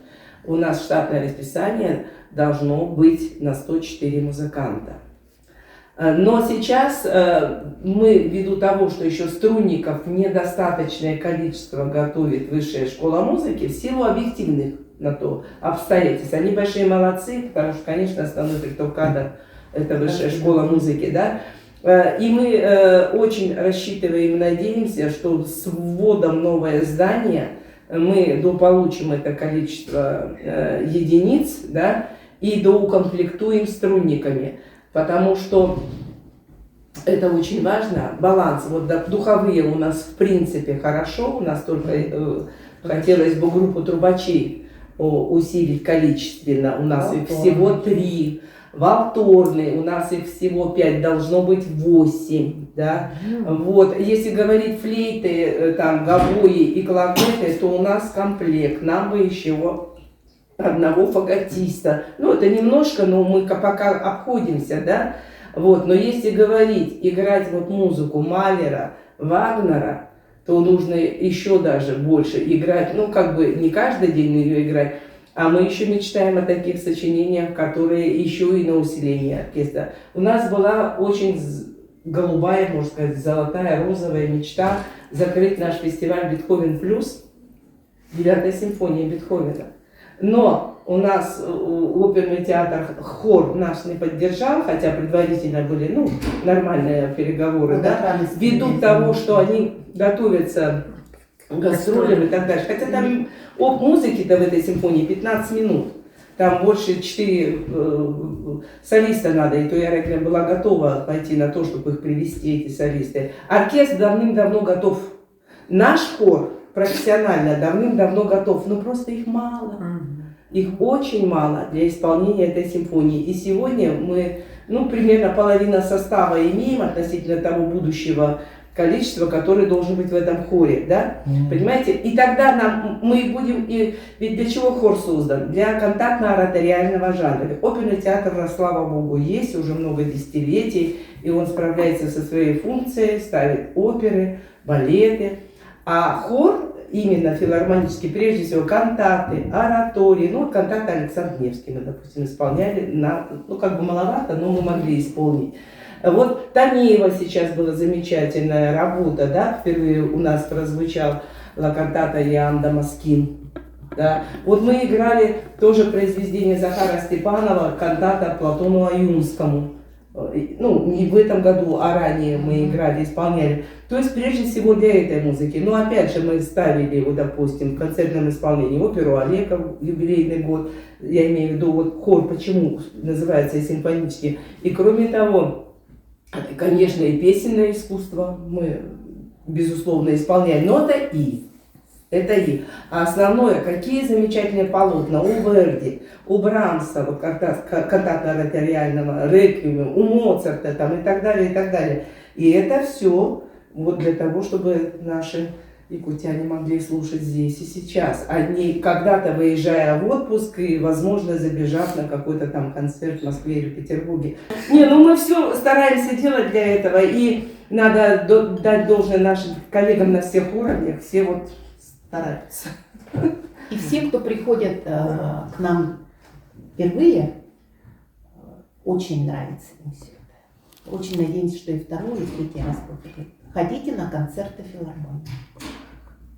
у нас штатное расписание должно быть на 104 музыканта. Но сейчас мы, ввиду того, что еще струнников недостаточное количество готовит Высшая школа музыки, в силу объективных на то обстоятельств, они большие молодцы, потому что, конечно, основной приток кадр – это Высшая школа музыки, да. И мы очень рассчитываем и надеемся, что с вводом новое здание мы дополучим это количество единиц, да, и доукомплектуем струнниками. Потому что это очень важно, баланс. Вот духовые у нас в принципе хорошо, у нас только хотелось бы группу трубачей усилить количественно, у нас их всего 3. Валторны, у нас их всего 5, должно быть 8, да. Вот, если говорить флейты, там, гобои и клаветы, то у нас комплект, нам бы еще одного фаготиста. Ну, это немножко, но мы пока обходимся, да. Вот, но если говорить, играть вот музыку Малера, Вагнера, то нужно еще даже больше играть, ну, как бы не каждый день ее играть, а мы еще мечтаем о таких сочинениях, которые еще и на усиление оркестра. У нас была очень голубая, можно сказать, золотая, розовая мечта закрыть наш фестиваль «Бетховен плюс», 9-я симфония Бетховена. Но у нас оперный театр, хор нас не поддержал, хотя предварительно были, ну, нормальные переговоры, да, ввиду того, что они готовятся к гастролям и так дальше. Хотя там музыки-то в этой симфонии 15 минут. Там больше 4 солиста надо, и то я Реклем была готова пойти на то, чтобы их привести, эти солисты. Оркестр давным-давно готов. Наш хор профессионально давным-давно готов, но просто их мало. Их очень мало для исполнения этой симфонии. И сегодня мы, ну, примерно половина состава имеем относительно того будущего количества, которое должен быть в этом хоре, да? Понимаете? И тогда мы будем, ведь для чего хор создан? Для контактно-ораториального жанра. Оперный театр, слава богу, есть уже много десятилетий, и он справляется со своей функцией, ставит оперы, балеты. А хор, именно филармонический, прежде всего, кантаты, оратории. Ну, вот кантаты Александр Невский мы, допустим, исполняли, ну, как бы маловато, но мы могли исполнить. Вот Танеева сейчас была замечательная работа, да, впервые у нас прозвучала кантата Иоанн Дамаскин. Да. Вот мы играли тоже произведение Захара Степанова, кантата Платону Аюнскому. Ну, не в этом году, а ранее мы играли, исполняли. То есть, прежде всего, для этой музыки. Но, опять же, мы ставили, вот, допустим, в концертном исполнении оперу Олега, юбилейный год. Я имею в виду, вот, хор, почему называется симфонический. И, кроме того, конечно, и песенное искусство мы, безусловно, исполняем. Но это и. А основное, какие замечательные полотна у Верди, у Брамса, вот кантатно-ораториального, Реквиема, у Моцарта там, и так далее, и так далее. И это все вот для того, чтобы наши якутяне могли слушать здесь и сейчас, а не когда-то выезжая в отпуск и, возможно, забежав на какой-то там концерт в Москве или Петербурге. Не, ну мы все стараемся делать для этого, и надо дать должное нашим коллегам на всех уровнях, все вот стараются. И все, кто приходят к нам впервые, очень нравится им все это. Очень надеемся, что и второй, и третий раз повторит. Ходите на концерты филармонии.